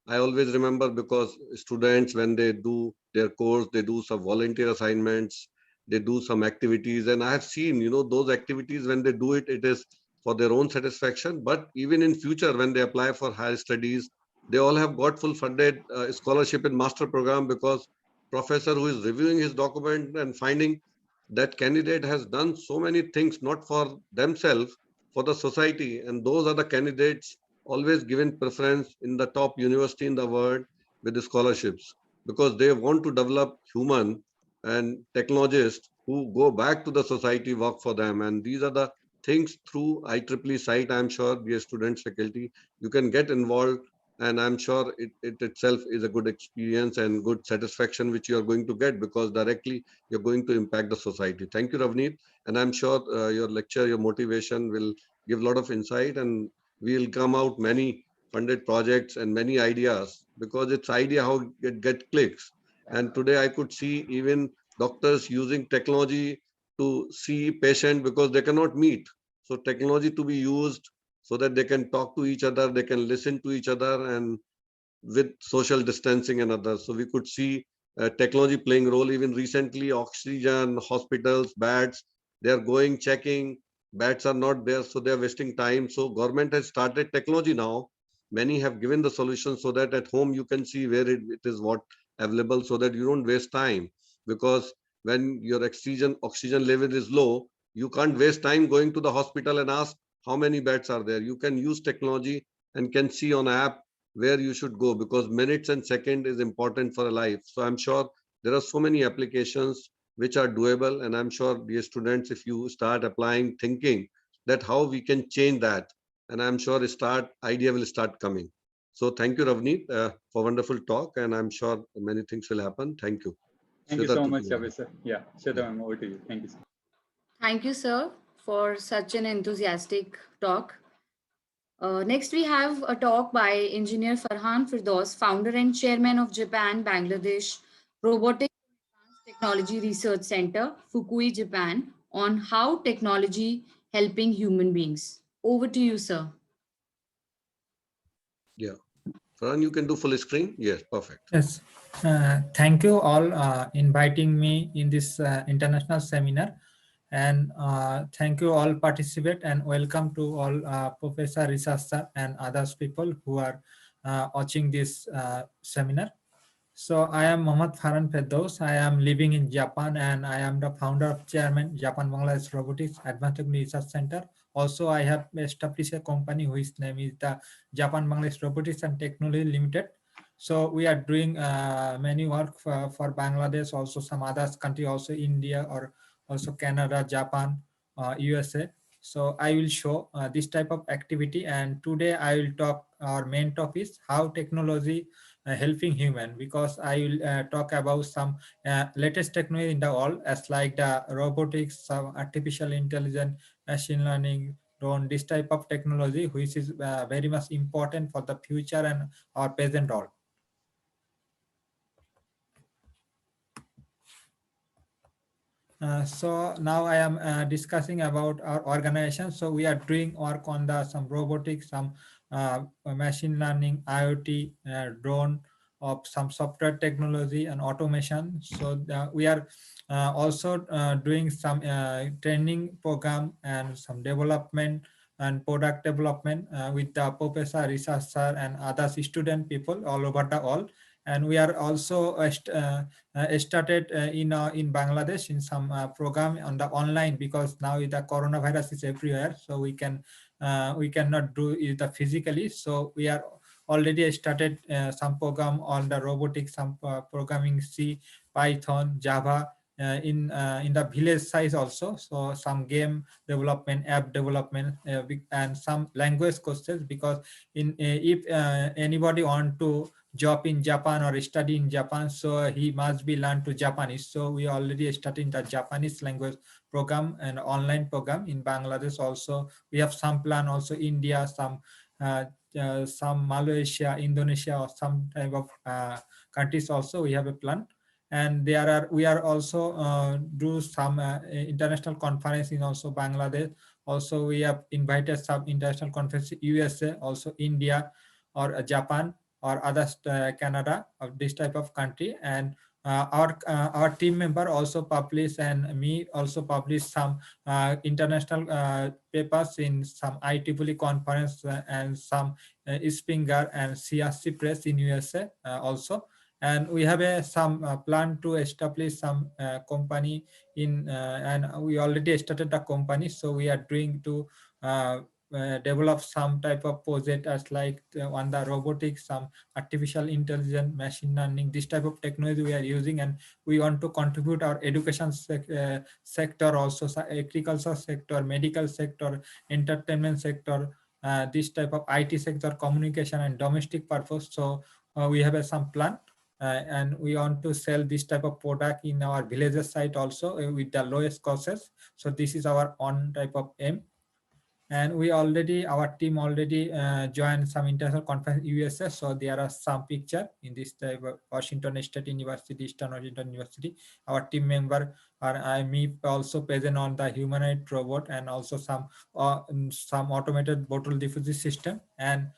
I always remember, because students, when they do their course, they do some volunteer assignments, they do some activities, and I have seen, those activities, when they do it, it is for their own satisfaction. But even in future, when they apply for higher studies, they all have got full funded scholarship in master program, because professor who is reviewing his document and finding that candidate has done so many things, not for themselves, for the society. And those are the candidates always given preference in the top university in the world with the scholarships, because they want to develop human and technologists who go back to the society, work for them. And these are the things through IEEE site. I'm sure, dear students, faculty, you can get involved, and I'm sure it itself is a good experience and good satisfaction which you are going to get, because directly you're going to impact the society. Thank you, Ravneet. And I'm sure your lecture, your motivation will give a lot of insight, and we'll come out many funded projects and many ideas, because it's idea how it get clicks. And today I could see even doctors using technology to see patient because they cannot meet. So technology to be used so that they can talk to each other, they can listen to each other, and with social distancing and others. So we could see technology playing role. Even recently, oxygen, hospitals, beds, they are going, checking, beds are not there, so they are wasting time. So government has started technology now. Many have given the solution so that at home you can see where it is what available, so that you don't waste time. Because when your oxygen level is low, you can't waste time going to the hospital and ask how many beds are there. You can use technology and can see on app where you should go, because minutes and second is important for a life. So I'm sure there are so many applications which are doable, and I'm sure, dear students, if you start applying, thinking that how we can change that, and I'm sure idea will start coming. So thank you, Ravneet, for wonderful talk, and I'm sure many things will happen. Thank you. Thank you Shweta, so to much, you. Abhay sir. Yeah, Shweta, I'm over to you. Thank you, sir. Thank you, sir, for such an enthusiastic talk. Next, we have a talk by Engineer Farhan Firdaus, founder and chairman of Japan Bangladesh Robotics Technology Research Center, Fukui, Japan, on how technology helping human beings. Over to you, sir. Yeah. Farhan, you can do full screen. Yes, perfect. Yes, thank you all inviting me in this international seminar, and thank you all participate, and welcome to all Professor Researcher and others people who are watching this seminar. So I am Mohammad Farhan Firdaus. I am living in Japan, and I am the founder of Chairman Japan Bangladesh Robotics Advanced Technology Research Center. Also, I have established a company whose name is the Japan Bangladesh Robotics and Technology Limited. So we are doing many work for Bangladesh, also some other country, also India, or also Canada, Japan, USA. So I will show this type of activity, and today I will talk, our main topic is how technology helping human, because I will talk about some latest technology in the world, as like the robotics, some artificial intelligence, machine learning, drone, this type of technology, which is very much important for the future and our present world. So now I am discussing about our organization. So we are doing work on some robotics, some machine learning, IoT, drone, of some software technology and automation. So we are also doing some training program and some development and product development with the professor, researcher, and other student people all over the world. And we are also started in Bangladesh in some program on the online, because now the coronavirus is everywhere, so we cannot do it physically. So we are already started some program on the robotics, some programming C, Python, Java, in the village size also. So some game development, app development, and some language courses, because if anybody want to job in Japan or study in Japan, so he must be learn to Japanese. So we already starting the Japanese language program and online program in Bangladesh. Also we have some plan, also India, some Malaysia, Indonesia, or some type of countries also we have a plan. And we are also do some international conference in also Bangladesh. Also we have invited some international conference USA, also India, or Japan, or others, Canada, of this type of country. And our team member also publish, and me also publish some international papers in some IEEE conference and some Springer and CRC Press in USA also. And we have some plan to establish some company in, and we already started the company. So we are doing to develop some type of project, as like on the robotics, some artificial intelligence, machine learning, this type of technology we are using. And we want to contribute our education sector, also agriculture sector, medical sector, entertainment sector, this type of IT sector, communication and domestic purpose. So we have some plan. And we want to sell this type of product in our villages site also with the lowest costs. So this is our own type of aim. And our team already joined some international conference USA. So there are some picture in this type of Washington State University, Eastern Washington University. Our team member are me also present on the humanoid robot, and also some automated bottle diffusion system. And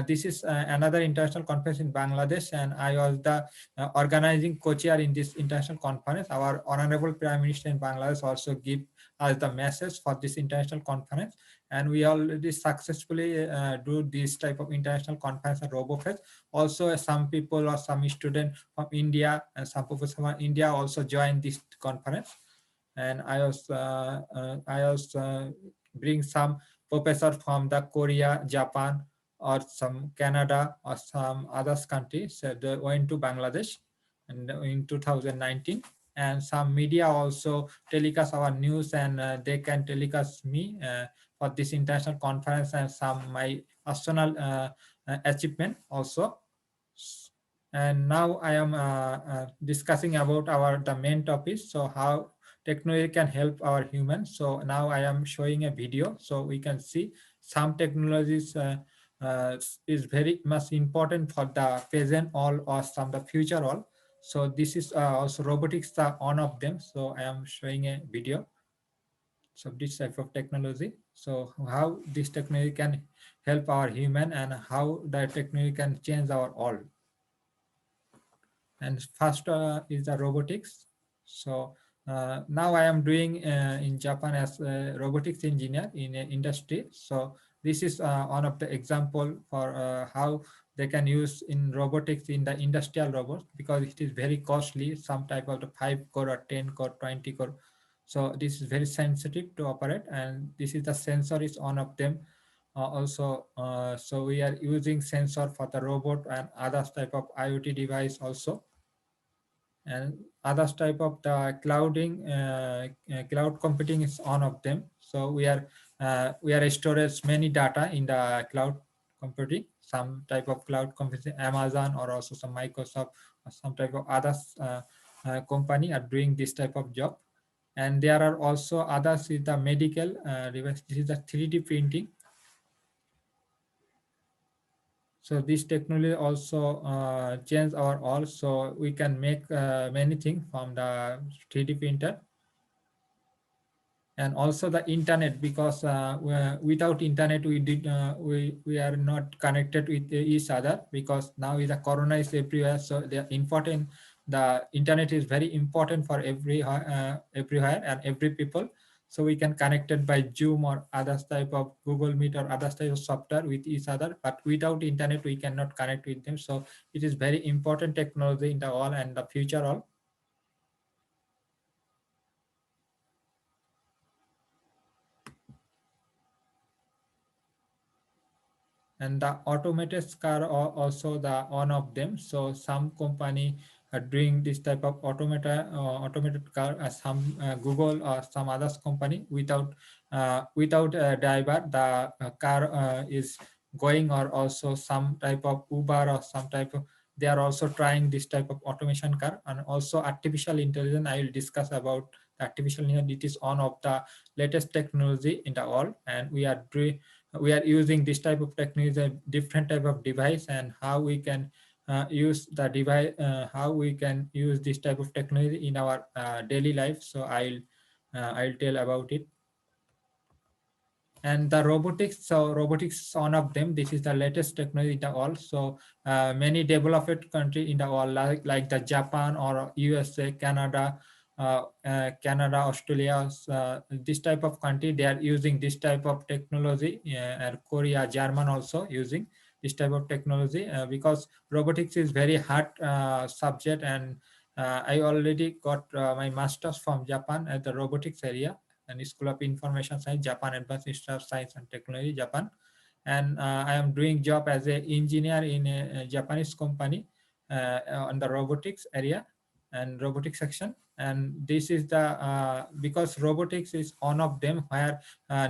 this is another international conference in Bangladesh, and I was the organizing co-chair in this international conference. Our Honorable Prime Minister in Bangladesh also give us the message for this international conference, and we already successfully do this type of international conference at RoboFest. Also, some people or some students from India and some people from India also joined this conference. And I also bring some professor from the Korea, Japan, or some Canada or some other countries. They went to Bangladesh and in 2019. And some media also telecast our news, and they can telecast me for this international conference and some my personal achievement also. And now I am discussing about the main topic. So how technology can help our humans. So now I am showing a video so we can see some technologies is very much important for the present all or some the future all. So this is also robotics are one of them. So I am showing a video. So this type of technology. So how this technology can help our human, and how the technology can change our all. And first is the robotics. So now I am doing in Japan as a robotics engineer in an industry. So this is one of the example for how they can use in robotics in the industrial robots, because it is very costly, some type of the 5 core or 10 core, 20 core. So this is very sensitive to operate, and this is the sensor is one of them. So we are using sensor for the robot and other type of IoT device also. And other type of the cloud computing is one of them. So we are storage many data in the cloud computing, some type of cloud computing, Amazon or also some Microsoft or some type of other company are doing this type of job. And there are also others with the medical device. This is the 3D printing. So this technology also change our all. So we can make many things from the 3D printer. And also the internet, because without internet we are not connected with each other, because now the corona is everywhere. So the internet is very important for everywhere and every people. So we can connect it by Zoom or other type of Google Meet or other type of software with each other. But without internet, we cannot connect with them. So it is very important technology in the all and the future all. And the automated car are also the one of them. So some company are doing this type of automated car, as some Google or some other company without a driver, the car is going, or also some type of Uber or some type of, they are also trying this type of automation car. And also artificial intelligence, I will discuss about artificial intelligence. It is one of the latest technology in the world, and we are using this type of technology, different type of device, and how we can use the device, how we can use this type of technology in our daily life. So I'll tell about it. And the robotics, so robotics is one of them. This is the latest technology in the world. So many developed countries in the world, like the Japan or USA, Canada, Australia, this type of country, they are using this type of technology. And Korea, German also using this type of technology, because robotics is very hard subject. And I already got my master's from Japan at the robotics area and School of Information Science, Japan Advanced Institute of Science and Technology, Japan. And I am doing job as an engineer in a Japanese company on the robotics area and robotics section. And this is the because robotics is one of them where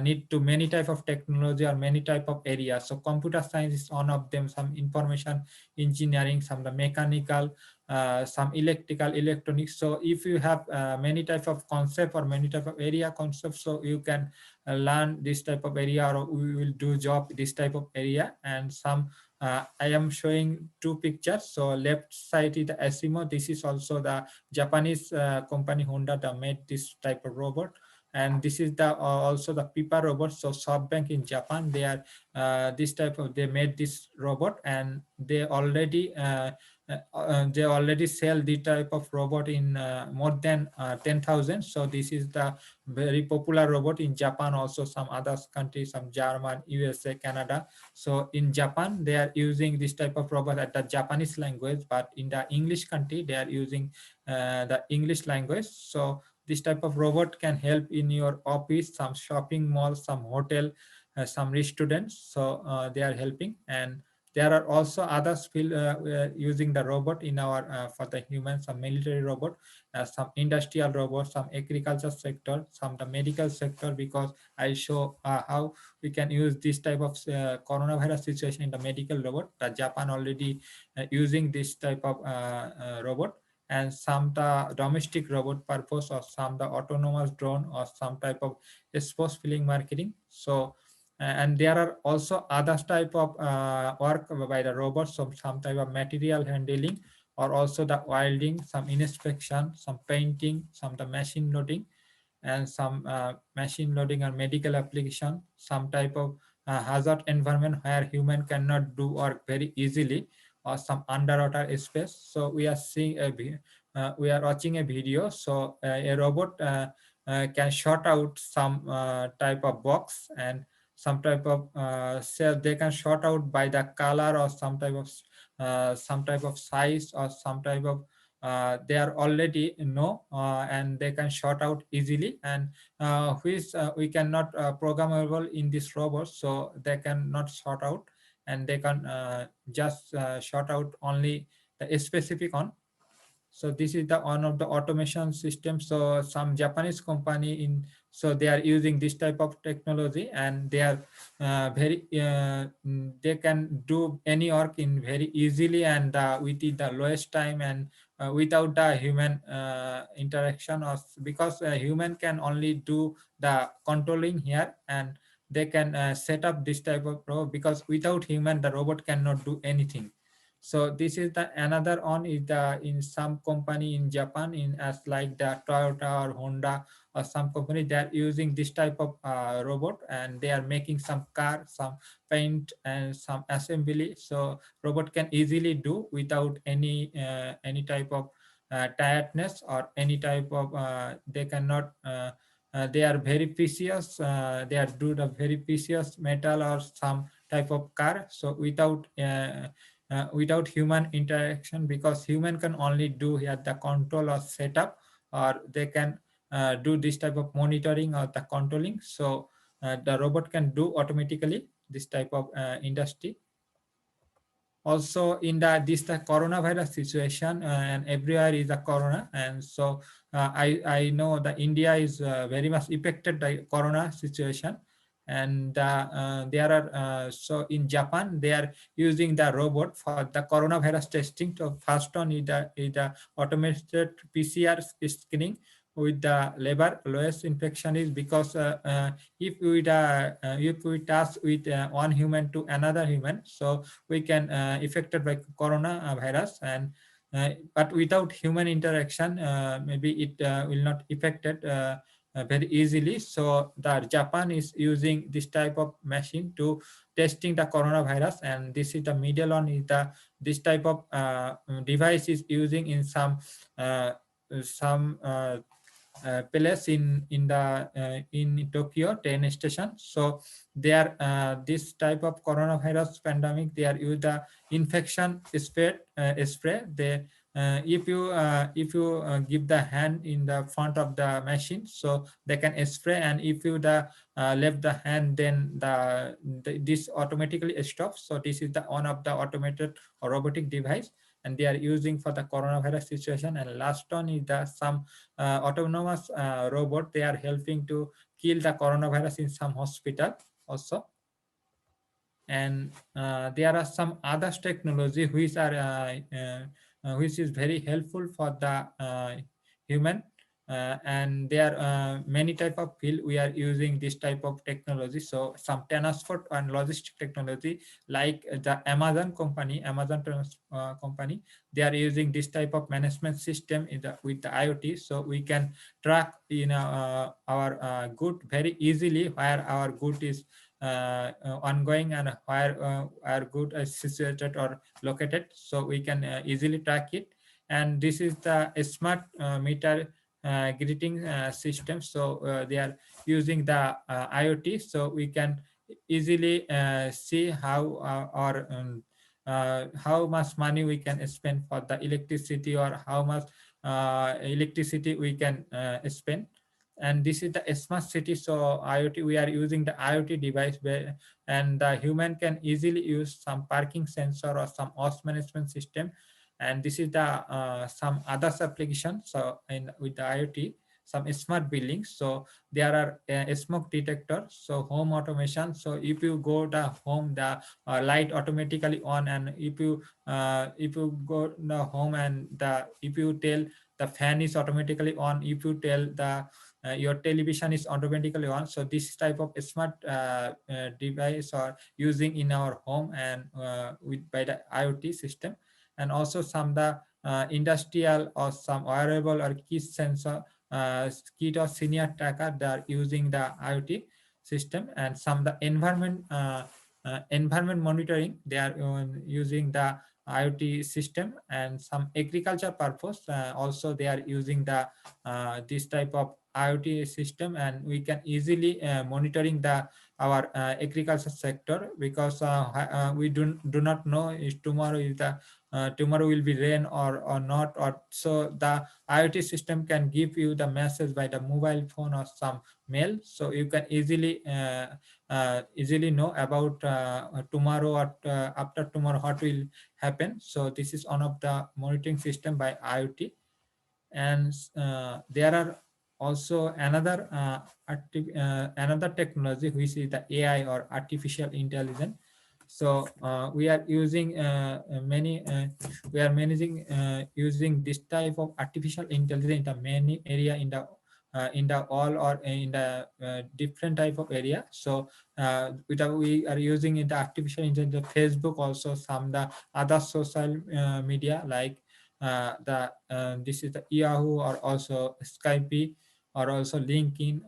need to many type of technology or many type of areas. So computer science is one of them, some information engineering, some the mechanical some electrical electronics. So if you have many type of concept or many type of area concept, so you can learn this type of area, or we will do job this type of area. And some I am showing two pictures. So left side is the Asimo. This is also the Japanese company Honda that made this type of robot. And this is the also the Pipa robot. So SoftBank in Japan, they are this type of, they made this robot, and they already sell the type of robot in more than 10,000. So this is the very popular robot in Japan, also some other countries, some German, USA, Canada. So in Japan, they are using this type of robot at the Japanese language, but in the English country, they are using the English language. So this type of robot can help in your office, some shopping mall, some hotel, some restaurants. So they are helping. And there are also others using the robot in our for the humans, some military robot, some industrial robots, some agriculture sector, some the medical sector, because I show how we can use this type of coronavirus situation in the medical robot. Japan already using this type of robot. And some the domestic robot purpose, or some the autonomous drone, or some type of sports filling marketing. So and there are also other type of work by the robots, some type of material handling, or also the welding, some inspection, some painting, some the machine loading, and some machine loading or medical application, some type of hazard environment where human cannot do work very easily, or some underwater space. So we are seeing we are watching a video. So a robot can short out some type of box, and some type of cell they can sort out by the color, or some type of size, or some type of they are already know, and they can sort out easily. And which we cannot programmable in this robot, so they cannot sort out, and they can just sort out only the specific on. So this is the one of the automation system. So some Japanese company in, so they are using this type of technology, and they are they can do any work in very easily, and within the lowest time, and without the human interaction, or because a human can only do the controlling here, and they can set up this type of robot, because without human the robot cannot do anything. So this is the another on is the in some company in Japan, in as like the Toyota or Honda or some company, they are using this type of robot, and they are making some car, some paint, and some assembly. So robot can easily do without any type of tiredness, or any type of they cannot they are very precious, they are do the very precious metal, or some type of car. So without human interaction, because human can only do here the control or setup, or they can do this type of monitoring or the controlling. So the robot can do automatically this type of industry. Also in the coronavirus situation, and everywhere is a corona, and so I know that India is very much affected by corona situation. And there are so in Japan they are using the robot for the coronavirus testing. So first one is the automated PCR screening with the labor lowest infection, is because if we touch with one human to another human, so we can affected by coronavirus. And but without human interaction, maybe it will not affected very easily. So the Japan is using this type of machine to testing the coronavirus. And this is the middle one is the this type of device is using in some place in Tokyo train station. So they are this type of coronavirus pandemic, they are use the infection spray. They if you give the hand in the front of the machine, so they can spray. And if you left the hand, then this automatically stops. So this is the one of the automated or robotic device, and they are using for the coronavirus situation. And last one is the some autonomous robot. They are helping to kill the coronavirus in some hospital also. And there are some other technology which are which is very helpful for the human. And there are many type of field we are using this type of technology. So some transport and logistic technology, like the Amazon company, they are using this type of management system with the IoT, so we can track our good very easily, where our good is ongoing and where our good is situated or located, so we can easily track it. And this is the smart meter greeting system. So they are using the IoT, so we can easily see how much money we can spend for the electricity, or how much electricity we can spend. And this is the smart city. So IoT, we are using the IoT device where, and the human can easily use some parking sensor or some host management system. And this is the some others application. So in with the IoT, some smart buildings, so there are smoke detector, so home automation. So if you go the home, the light automatically on, and if you go the home, and the if you tell the fan is automatically on, if you tell the your television is automatically on. So this type of smart device are using in our home, and with by the IoT system. And also some the industrial or some wearable or key sensor, kit or senior tracker, they are using the IoT system. And some the environment monitoring, they are using the IoT system. And some agriculture purpose, also they are using the this type of IoT system. And we can easily monitoring the our agriculture sector, because we do not know if tomorrow is the tomorrow will be rain or not, or so the IoT system can give you the message by the mobile phone or some mail, so you can easily know about tomorrow or after tomorrow what will happen. So this is one of the monitoring system by IoT. And there are also another technology, which is the AI or artificial intelligence. So we are using we are managing using this type of artificial intelligence in the many area in the all or in the different type of area. So we are using in the artificial intelligence Facebook, also some the other social media, like this is the Yahoo, or also Skype, or also LinkedIn.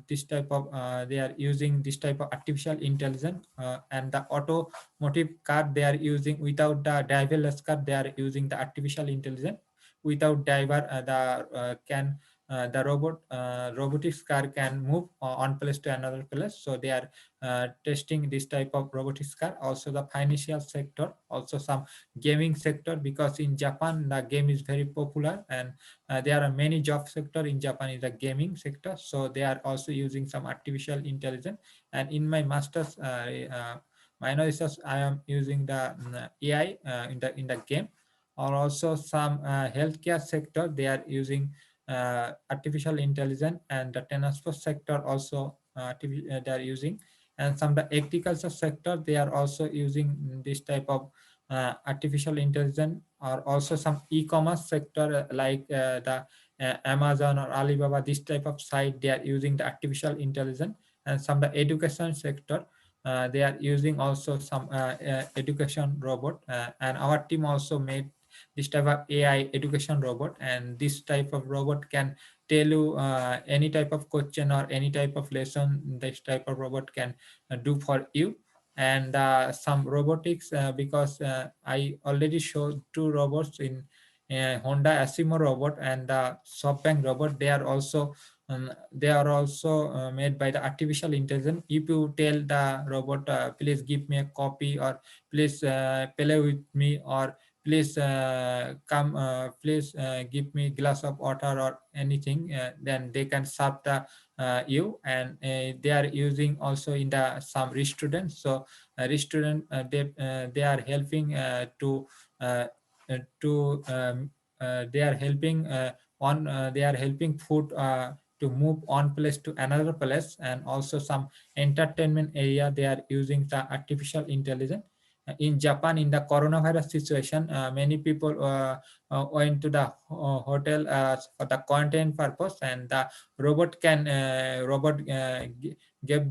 This type of they are using this type of artificial intelligence. And the automotive car, they are using without the driverless car, they are using the artificial intelligence. Without driver, the robotics car can move on place to another place. So they are testing this type of robotics car. Also the financial sector, also some gaming sector, because in Japan the game is very popular, and there are many job sector in Japan in the gaming sector. So they are also using some artificial intelligence. And in my master's minor research, I am using the AI in the game. Or also some healthcare sector, they are using artificial intelligence. And the transport sector also they are using. And some the agriculture sector, they are also using this type of artificial intelligence. Or also some e-commerce sector, like the Amazon or Alibaba, this type of site, they are using the artificial intelligence. And some the education sector, they are using also some education robot. And our team also made this type of AI education robot. And this type of robot can tell you any type of question or any type of lesson. This type of robot can do for you. And some robotics, because I already showed two robots in Honda Asimo robot and the SoftBank robot. They are also made by the artificial intelligence. If you tell the robot, please give me a copy, or please play with me, or please please give me glass of water or anything, then they can serve the you. And they are using also in the some restaurants. So restaurant, they are helping they are helping they are helping food to move one place to another place. And also some entertainment area, they are using the artificial intelligence. in Japan, in the coronavirus situation, many people went to the hotel for the quarantine purpose, and the robot give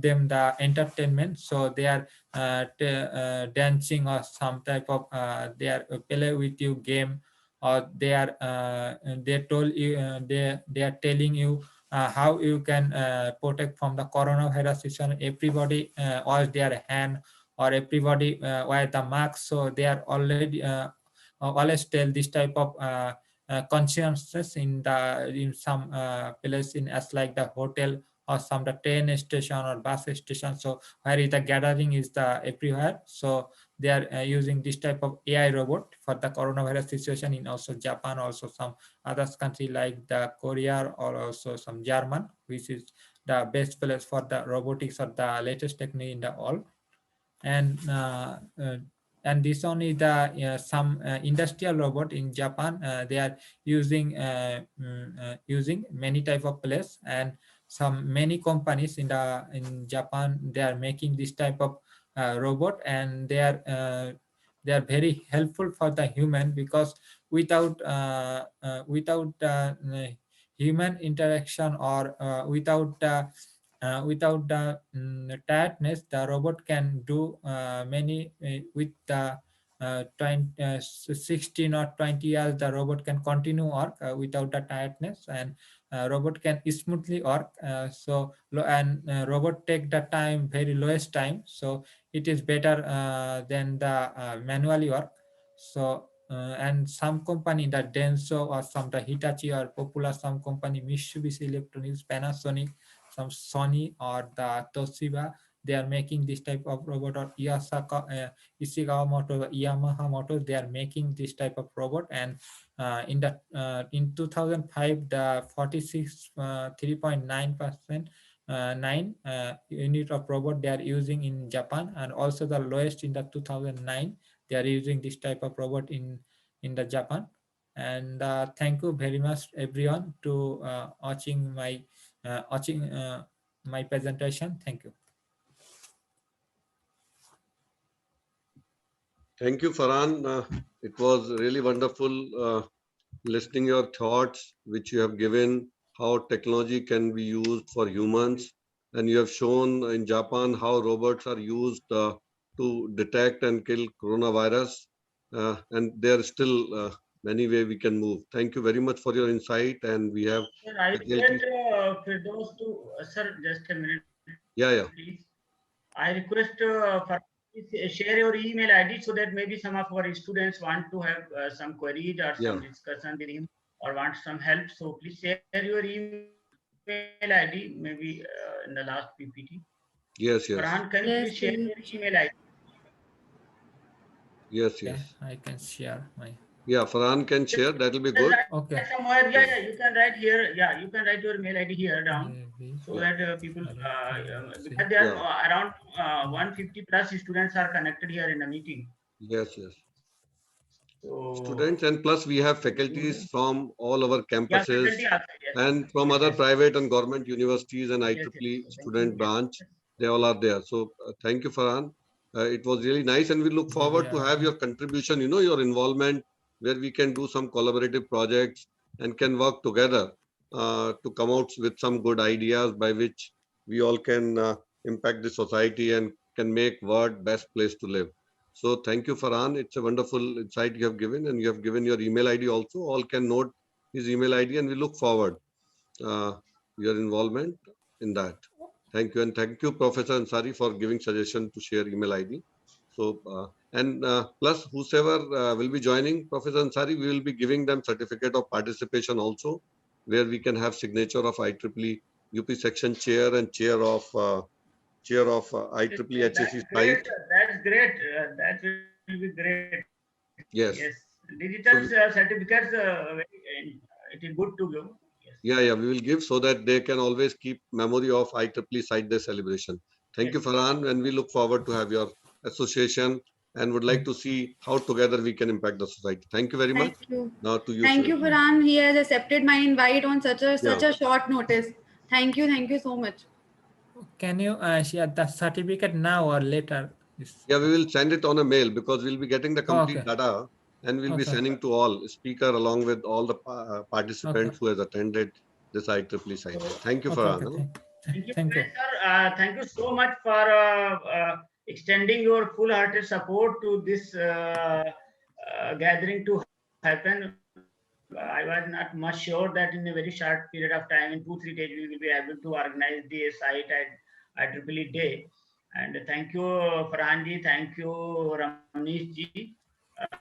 them the entertainment. So they are dancing or some type of they are play with you game, or they told you they are telling you how you can protect from the coronavirus situation. Everybody wash their hand, or everybody wear the mask. So they are already always tell this type of consciences in some place in as like the hotel or some the train station or bus station. So where is the gathering is the everywhere. So they are using this type of AI robot for the coronavirus situation in also Japan, also some other country like the Korea, or also some German, which is the best place for the robotics or the latest technique in the all. And this only the some industrial robot in Japan. They are using using many type of place, and some many companies in Japan, they are making this type of robot, and they are very helpful for the human, because without human interaction, or without the tiredness, the robot can do many with the 16 or 20 years. The robot can continue work without the tiredness, and robot can smoothly work. Robot take the time, very lowest time, so it is better than the manually work. So and some company, the Denso or some the Hitachi or popular, some company Mitsubishi Electronics, Panasonic, some Sony or the Toshiba, they are making this type of robot, or Ishikawa Motor, Yamaha Motors, they are making this type of robot. And in 2005, the 3.9% 9 unit of robot they are using in Japan, and also the lowest in the 2009 they are using this type of robot in the Japan. And thank you very much everyone to watching my presentation. Thank you. Thank you, Farhan. It was really wonderful listening your thoughts, which you have given, how technology can be used for humans. And you have shown in Japan how robots are used to detect and kill coronavirus. And there are still many ways we can move. Thank you very much for your insight. And we have... Sir, I request Firdaus to, sir, just a minute. Yeah. Please. I request for share your email ID, so that maybe some of our students want to have some queries or some discussion with him, or want some help. So please share your email ID, maybe in the last PPT. Yes. Farhan, can you please share your email ID? Yes. I can share my... Yeah, Farhan can share. That will be good. Okay. Somewhere, you can write here. Yeah, you can write your mail ID here down, so that people, because there are around 150 plus students are connected here in the meeting. Yes. So, students, and plus we have faculties from all our campuses, and from other private and government universities and IEEE student branch. They all are there. So thank you, Farhan. It was really nice, and we look forward to have your contribution, your involvement, where we can do some collaborative projects and can work together to come out with some good ideas by which we all can impact the society and can make world best place to live. So thank you, Farhan. It's a wonderful insight you have given, and you have given your email ID also. All can note his email ID, and we look forward your involvement in that. Thank you, and thank you, Professor Ansari, for giving suggestion to share email ID. So plus whosoever will be joining Professor Ansari, we will be giving them certificate of participation also, where we can have signature of IEEE UP section chair and chair of IEEE HSE site. That's great. That will be great. Yes. Digital certificates, it is good to give. Yeah, we will give, so that they can always keep memory of IEEE Site Day celebration. Thank you, Farhan, and we look forward to have your association and would like to see how together we can impact the society. Thank you very much. Thank you. Now to you. Thank you, Farhan. He has accepted my invite on such a short notice. Thank you so much. Can you share the certificate now or later? Yes. Yeah, we will send it on a mail because we'll be getting the complete Okay. data and we'll be Okay. sending to all speaker along with all the participants Okay. who has attended this IEEE site. Thank you for Okay. Anand. Thank you, Thank you. sir. Thank you so much for extending your full-hearted support to this gathering to happen. I was not much sure that in a very short period of time, in 2-3 days, we will be able to organize the site at IEEE Day. And thank you, Farhan ji, thank you, Ramnesh ji,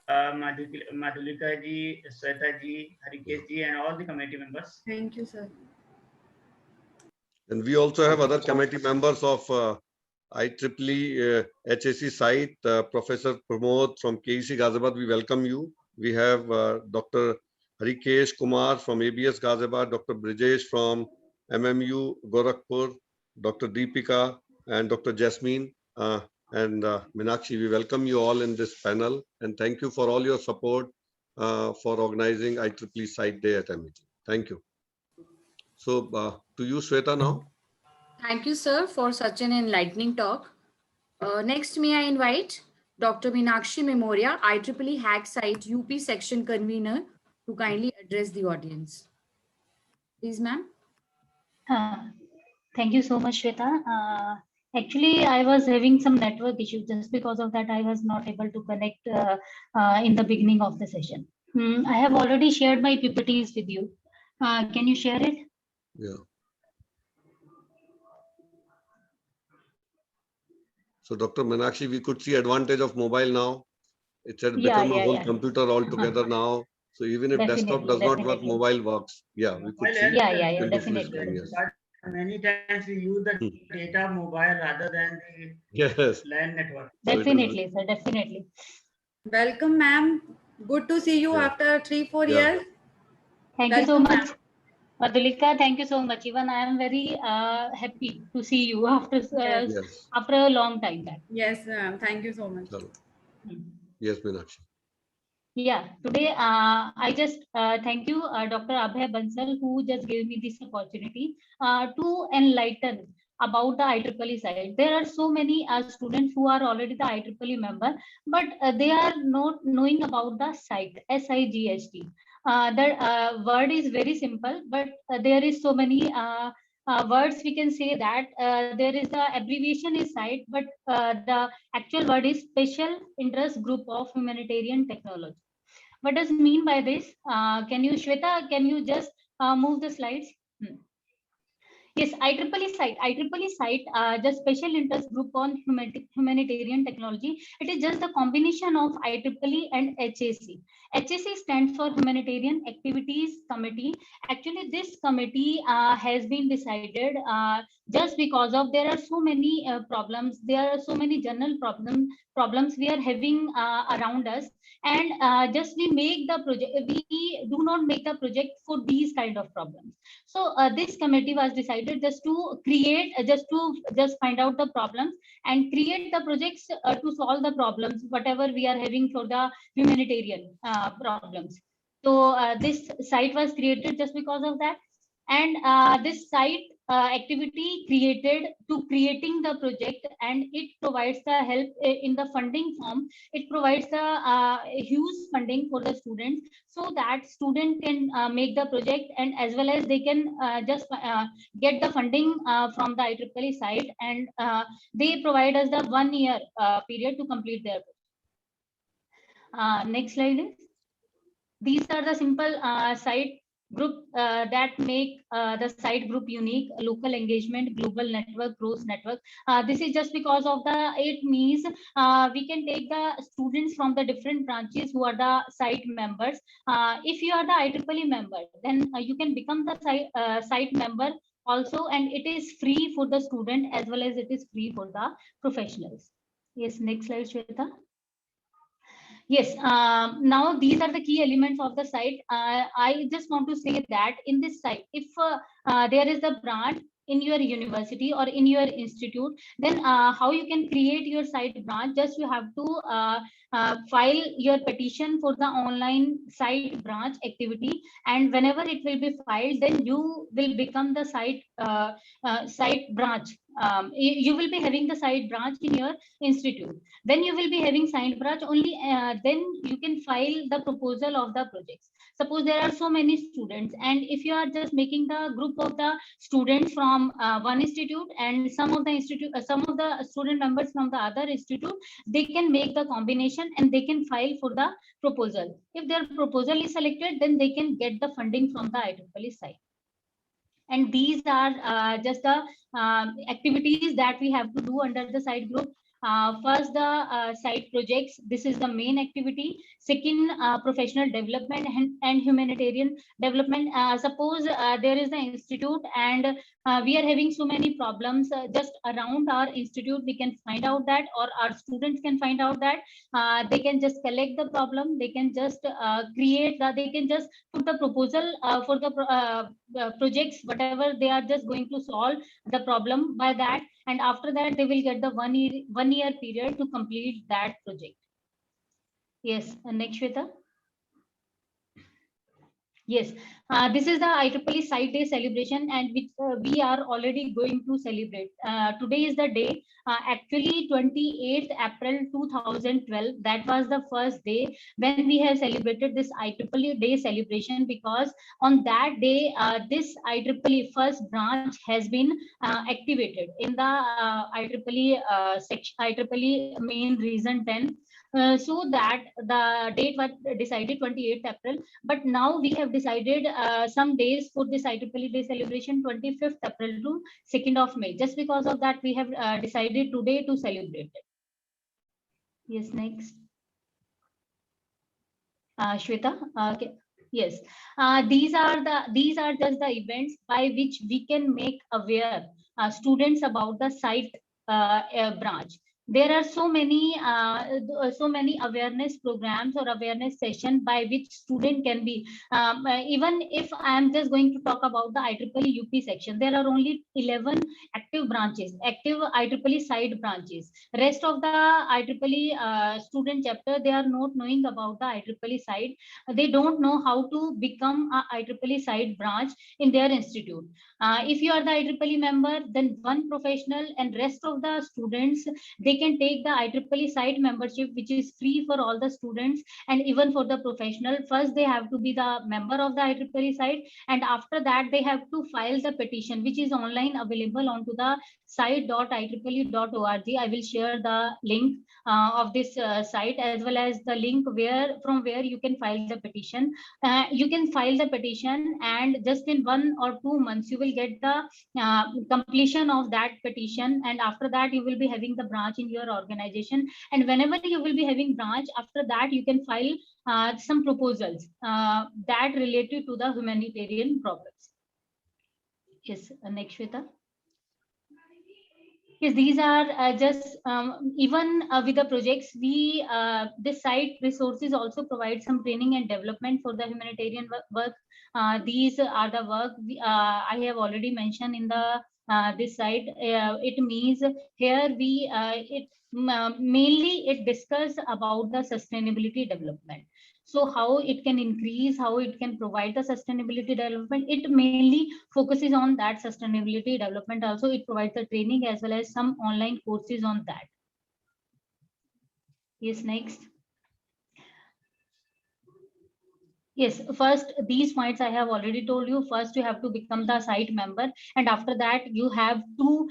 Madhulika ji, Sweta ji, Harikesh ji, and all the committee members. Thank you, sir. And we also have other committee members of IEEE HAC site, Professor Pramod from KEC Ghaziabad. We welcome you. We have Dr. Harikesh Kumar from ABS Ghaziabad, Dr. Brijesh from MMU Gorakhpur, Dr. Deepika and Dr. Jasmine and Meenakshi. We welcome you all in this panel and thank you for all your support for organizing IEEE Site Day at MIT. Thank you. So to you, Sweta, now. Thank you, sir, for such an enlightening talk. Next, may I invite Dr. Meenakshi Memoria, IEEE Hack Site UP Section Convener, to kindly address the audience. Please, ma'am. Thank you so much, Shweta. Actually, I was having some network issues. Just because of that, I was not able to connect in the beginning of the session. I have already shared my PPTs with you. Can you share it? Yeah. So, Dr. Meenakshi, we could see advantage of mobile now. It's become a whole computer altogether now. So even if desktop does not work, mobile works. Yeah, we could see. Definitely. Yes. Many times we use the data mobile rather than the LAN network. Definitely, sir. Definitely. Welcome, ma'am. Good to see you after 3-4 years. Thank you so much. Madhulika, thank you so much. Even I am very happy to see you after after a long time back. Yes, ma'am. Thank you so much. Yes, Meenakshi. Yeah, today I just thank you, Dr. Abhay Bansal, who just gave me this opportunity to enlighten about the IEEE site. There are so many students who are already the IEEE member, but they are not knowing about the site, SIGST. The word is very simple, but there is so many words we can say that there is the abbreviation is site, but the actual word is Special Interest Group of Humanitarian Technology. What does it mean by this? Can you, Shweta, can you just move the slides? Yes, IEEE site, the Special Interest Group on Humanitarian Technology. It is just the combination of IEEE and HAC. HAC stands for Humanitarian Activities Committee. Actually, this committee has been decided just because of there are so many problems. There are so many general problems we are having around us, and just we make the project. We do not make the project for these kind of problems. So this committee was decided just to create, just find out the problems and create the projects to solve the problems, whatever we are having for the humanitarian problems. So this site was created just because of that. And this site activity created to creating the project, and it provides the help in the funding form. It provides the huge funding for the students, so that student can make the project, and as well as they can just get the funding from the IEEE site, and they provide us the 1 year period to complete their project. Next slide is. These are the simple site group that make the site group unique: local engagement, global network, cross network. This is just because of the, it means we can take the students from the different branches who are the site members. If you are the IEEE member, then you can become the site member also, and it is free for the student as well as it is free for the professionals. Yes, next slide, Shweta. Yes, now these are the key elements of the site. I just want to say that in this site, if there is a branch in your university or in your institute, then how you can create your site branch? Just you have to file your petition for the online site branch activity, and whenever it will be filed, then you will become the site site branch you will be having the site branch in your institute. Then you will be having site branch only. Then you can file the proposal of the projects. Suppose there are so many students, and if you are just making the group of the students from one institute and some of the student members from the other institute, they can make the combination and they can file for the proposal. If their proposal is selected, then they can get the funding from the IEEE site. And these are just the activities that we have to do under the site group. First, the site projects. This is the main activity. Second, professional development and humanitarian development. Suppose there is the institute and we are having so many problems just around our institute. We can find out that, or our students can find out that. They can just collect the problem. They can just create. They can just put the proposal for the projects, whatever they are just going to solve the problem by that, and after that they will get the one year period to complete that project. Yes, next, Shweta. Yes, this is the IEEE Site Day celebration, and which we are already going to celebrate. Today is the day, actually 28th April 2012. That was the first day when we have celebrated this IEEE Day celebration, because on that day, this IEEE first branch has been activated in the IEEE main region 10. So that the date was decided 28th April, but now we have decided some days for this IEEE Day celebration, 25th April to 2nd of May. Just because of that, we have decided today to celebrate it. Yes, next. Shweta. Okay. Yes, these are just the events by which we can make aware students about the site branch. There are so many awareness programs or awareness session by which student can be, even if I am just going to talk about the IEEE UP section, there are only 11 active branches, active IEEE site branches. Rest of the IEEE student chapter, they are not knowing about the IEEE site. They don't know how to become a IEEE site branch in their institute. If you are the IEEE member, then one professional and rest of the students, they can take the IEEE site membership, which is free for all the students and even for the professional. First, they have to be the member of the IEEE site, and after that, they have to file the petition, which is online available onto the site.ieee.org. I will share the link of this site, as well as the link from where you can file the petition. You can file the petition, and just in 1 or 2 months, you will get the completion of that petition, and after that you will be having the branch in your organization. And whenever you will be having branch, after that you can file some proposals that related to the humanitarian problems. Yes, next, Shweta. Yes, these are just even with the projects, we this site resources also provide some training and development for the humanitarian work. These are the work I have already mentioned in the this site. It means here we mainly it discuss about the sustainability development. So how it can increase, how it can provide the sustainability development. It mainly focuses on that sustainability development. Also, it provides the training as well as some online courses on that. Yes, next. Yes, first, these points I have already told you. First, you have to become the site member, and after that, you have to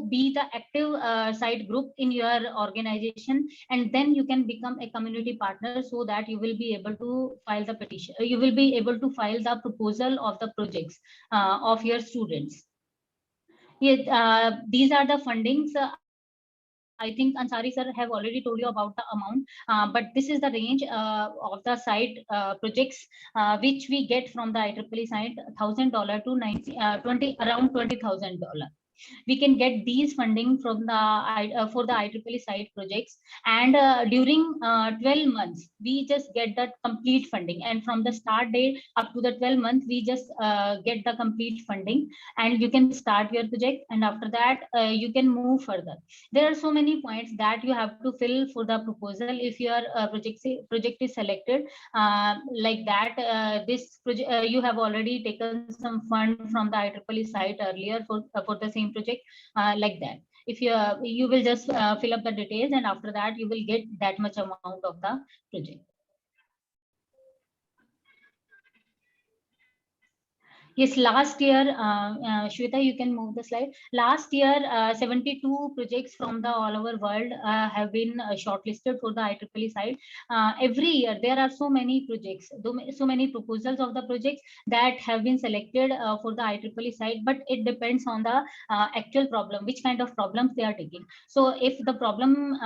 be the active site group in your organization, and then you can become a community partner, so that you will be able to file the petition. You will be able to file the proposal of the projects of your students. Yes, these are the fundings. I think Ansari sir have already told you about the amount, but this is the range of the site projects which we get from the IEEE site, $1,000 to around $20,000. We can get these funding from the for the IEEE site projects, and during 12 months we just get that complete funding, and from the start date up to the 12 months we just get the complete funding, and you can start your project, and after that you can move further. There are so many points that you have to fill for the proposal if your project is selected, like that. This project you have already taken some fund from the IEEE site earlier for the same same project, like that. If you will just fill up the details, and after that you will get that much amount of the project. Yes, last year, Shweta, you can move the slide. Last year, 72 projects from the all over world have been shortlisted for the IEEE side. Every year, there are so many projects, so many proposals of the projects that have been selected for the IEEE side, but it depends on the actual problem, which kind of problems they are taking. So if the problem,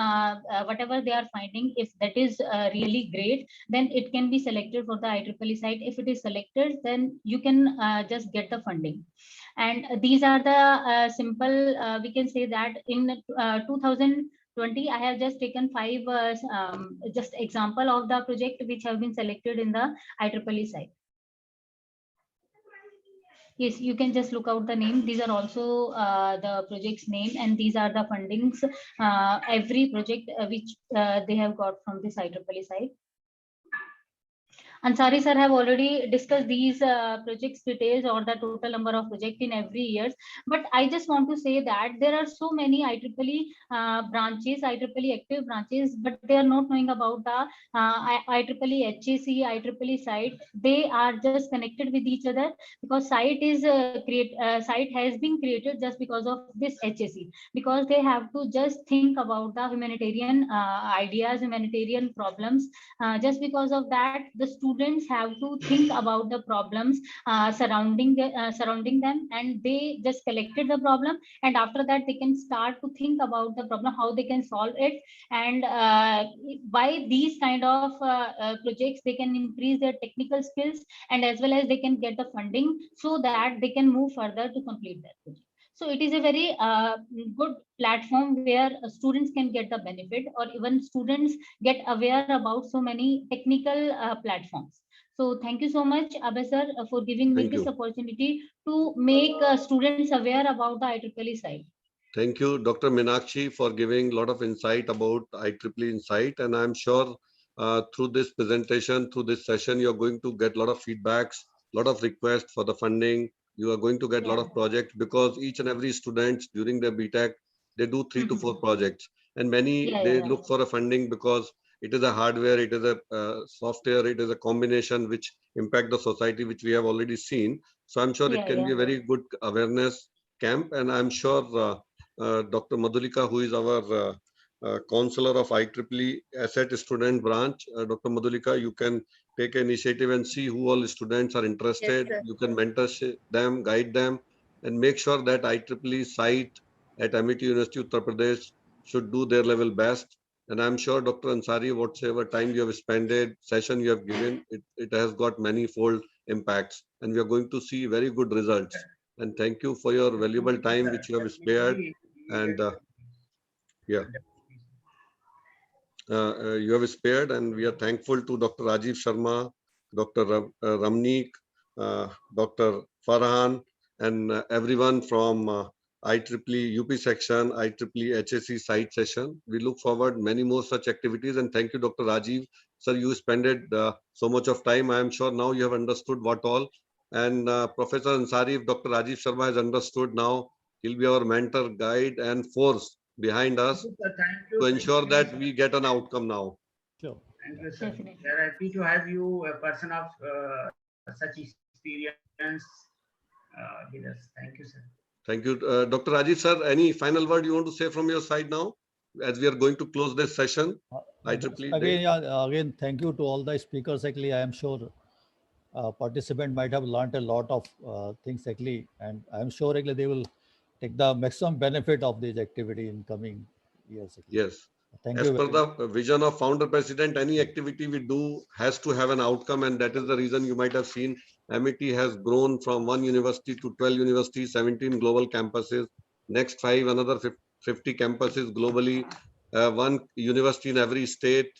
whatever they are finding, if that is really great, then it can be selected for the IEEE side. If it is selected, then you can just get the funding. And these are the simple, we can say that in 2020, I have just taken 5 just example of the project which have been selected in the IEEE side. Yes, you can just look out the name. These are also the project's name, and these are the fundings, every project which they have got from this IEEE side. Ansari sir have already discussed these projects details or the total number of projects in every year. But I just want to say that there are so many IEEE branches, IEEE active branches, but they are not knowing about the IEEE HAC, IEEE site. They are just connected with each other because site is site has been created just because of this HAC, because they have to just think about the humanitarian ideas, humanitarian problems. Just because of that, the students have to think about the problems surrounding them, and they just collected the problem, and after that they can start to think about the problem, how they can solve it. And by these kind of projects, they can increase their technical skills, and as well as they can get the funding so that they can move further to complete that project. So it is a very good platform where students can get the benefit, or even students get aware about so many technical platforms. So thank you so much, Abhay sir, for giving me this opportunity to make students aware about the IEEE side. Thank you, Dr. Meenakshi, for giving a lot of insight about IEEE Insight. And I'm sure through this presentation, through this session, you're going to get a lot of feedbacks, a lot of requests for the funding. You are going to get a lot of projects, because each and every student during their BTech, they do 3 to 4 projects, and many they look for a funding because it is a hardware, it is a software, it is a combination which impact the society, which we have already seen. So I'm sure it can be a very good awareness camp, and I'm sure Dr. Madhulika, who is our counselor of IEEE Asset Student Branch, Dr. Madhulika, you can take an initiative and see who all students are interested. Yes, you can mentor them, guide them, and make sure that IEEE site at Amity University, Uttar Pradesh should do their level best. And I'm sure, Dr. Ansari, whatever time you have spent, session you have given, it has got manifold impacts, and we are going to see very good results. And thank you for your valuable time which you have spared. And you have spared, and we are thankful to Dr. Rajiv Sharma, Dr. Ramneek, Dr. Farhan, and everyone from IEEE UP section, IEEE HAC site session. We look forward many more such activities, and thank you, Dr. Rajiv. Sir, you spent so much of time. I am sure now you have understood what all. And Professor Ansari, if Dr. Rajiv Sharma has understood now, he'll be our mentor, guide, and force behind us to ensure that we get an outcome now. Sure. Thank you, sir. We are happy to have you, a person of such experience, with us. Thank you, sir. Thank you. Dr. Rajiv, sir, any final word you want to say from your side now, as we are going to close this session? Again, thank you to all the speakers. Actually, I am sure participant might have learned a lot of things actually, and I am sure actually they will take the maximum benefit of this activity in coming years. Actually. Yes. Thank As you. per the vision of founder president, any activity we do has to have an outcome, and that is the reason you might have seen Amity has grown from 1 university to 12 universities, 17 global campuses, next 5 another 50 campuses globally, 1 university in every state,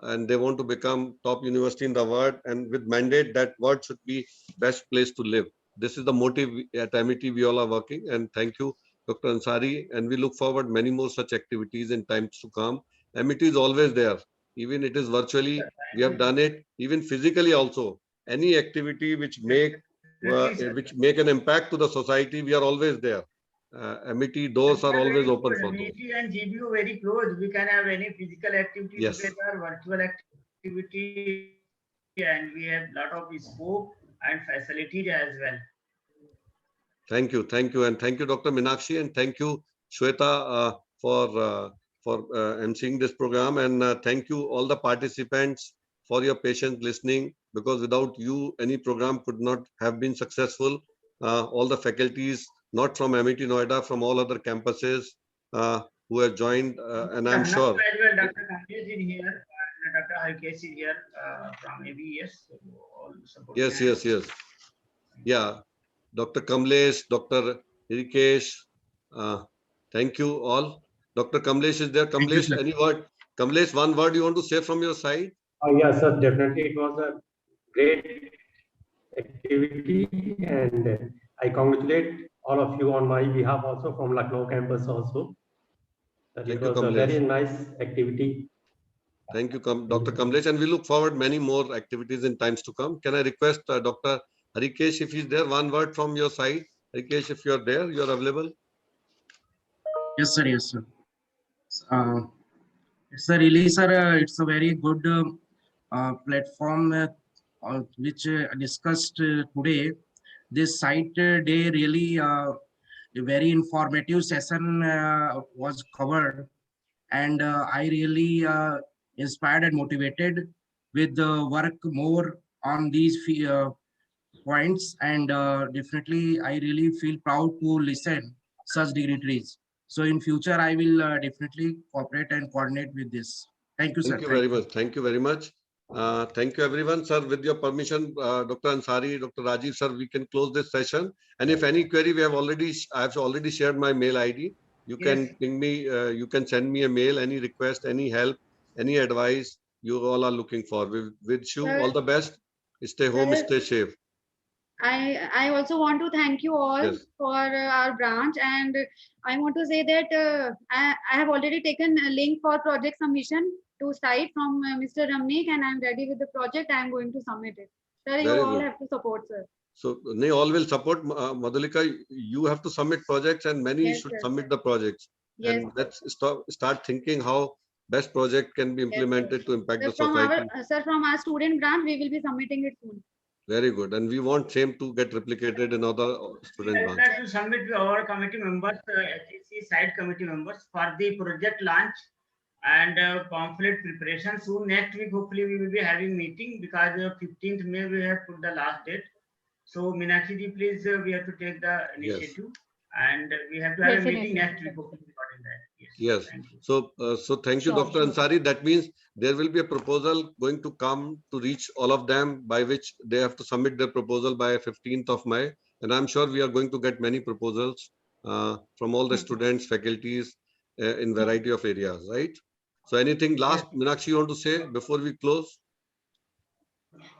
and they want to become top university in the world, and with mandate that world should be best place to live. This is the motive at Amity we all are working, and thank you, Dr. Ansari, and we look forward many more such activities in times to come. Amity is always there, even it is virtually, we have done it, even physically also. Any activity which make an impact to the society, we are always there. MET doors are always open for those. MET and GBU very close. We can have any physical activity Yes. together, virtual activity, and we have lot of scope and facilities as well. Thank you, and thank you, Dr. Meenakshi, and thank you, Shweta, for emceeing this program, and thank you all the participants for your patient listening, because without you, any program could not have been successful. All the faculties, not from MIT Noida, from all other campuses who have joined, and I'm sure. Dr. Kamlesh is here, Dr. Harikesh is here from ABS. Yes. Yeah, Dr. Kamlesh, Dr. Harikesh, thank you all. Dr. Kamlesh is there. Kamlesh, any word? Kamlesh, one word you want to say from your side? Yes, sir. Definitely, it was a great activity, and I congratulate all of you on my behalf, also from Lucknow campus also. It was a very nice activity. Thank you, Dr. Kamlesh, and we look forward many more activities in times to come. Can I request Dr. Harikesh, if he's there, one word from your side? Harikesh, if you're there, you're available. Yes, sir. It's a very good platform which discussed today. This site day really a very informative session was covered, and I really inspired and motivated with the work more on these points, and definitely I really feel proud to listen such dignitaries. So in future, I will definitely cooperate and coordinate with this. Thank you, sir. Thank you very much. Thank you very much. Thank you, everyone. Sir, with your permission, Dr. Ansari, Dr. Rajiv, sir, we can close this session. And if any query, I have already shared my mail ID. You can ping me, you can send me a mail, any request, any help, any advice you all are looking for. We wish you all the best. Stay home, stay safe. I also want to thank you all for our branch, and I want to say that I have already taken a link for project submission to site from Mr. Ramnik, and I'm ready with the project. I'm going to submit it. Sir, you all have to support, sir. So they all will support. Madhulika, you have to submit projects, and many should submit the projects. And let's start thinking how best project can be implemented to impact the society. From our student branch, we will be submitting it soon. Very good, and we want same to get replicated in other student branches. I will submit to our committee members, HEC side committee members, for the project launch and pamphlet preparation. Soon next week, hopefully, we will be having meeting, because 15th May we have put the last date. So Meenakshi ji, please, we have to take the initiative, and we have to have a meeting next week. Yes. So thank you, Dr. Ansari. That means there will be a proposal going to come to reach all of them, by which they have to submit their proposal by 15th of May. And I'm sure we are going to get many proposals from all the students, faculties in variety of areas, right? So anything last, Meenakshi, you want to say before we close?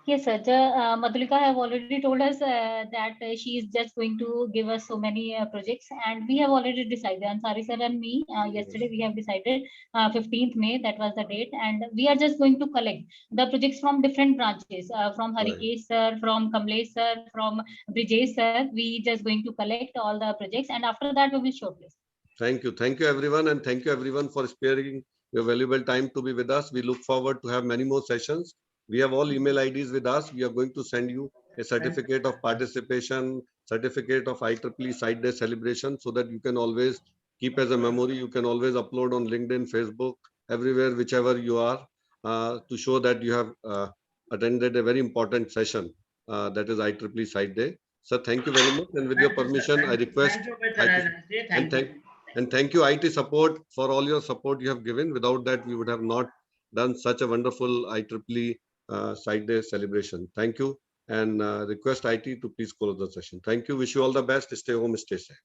Yes, sir. Madhulika have already told us that she is just going to give us so many projects, and we have already decided. Ansari sir and me, yesterday we have decided 15th May, that was the date, and we are just going to collect the projects from different branches, from Harikesh sir, from Kamlesh sir, from Brijesh sir. We just going to collect all the projects, and after that we will shortlist. Thank you everyone, and thank you everyone for sparing your valuable time to be with us. We look forward to have many more sessions. We have all email IDs with us. We are going to send you a certificate of participation, certificate of IEEE Site Day celebration, so that you can always keep as a memory. You can always upload on LinkedIn, Facebook, everywhere, whichever you are, to show that you have attended a very important session, that is IEEE Site Day. So thank you very much. And with your permission, I request thank you IT support for all your support you have given. Without that, we would have not done such a wonderful IEEE Site Day celebration. Thank you, and request IT to please close the session. Thank you. Wish you all the best. Stay home, stay safe.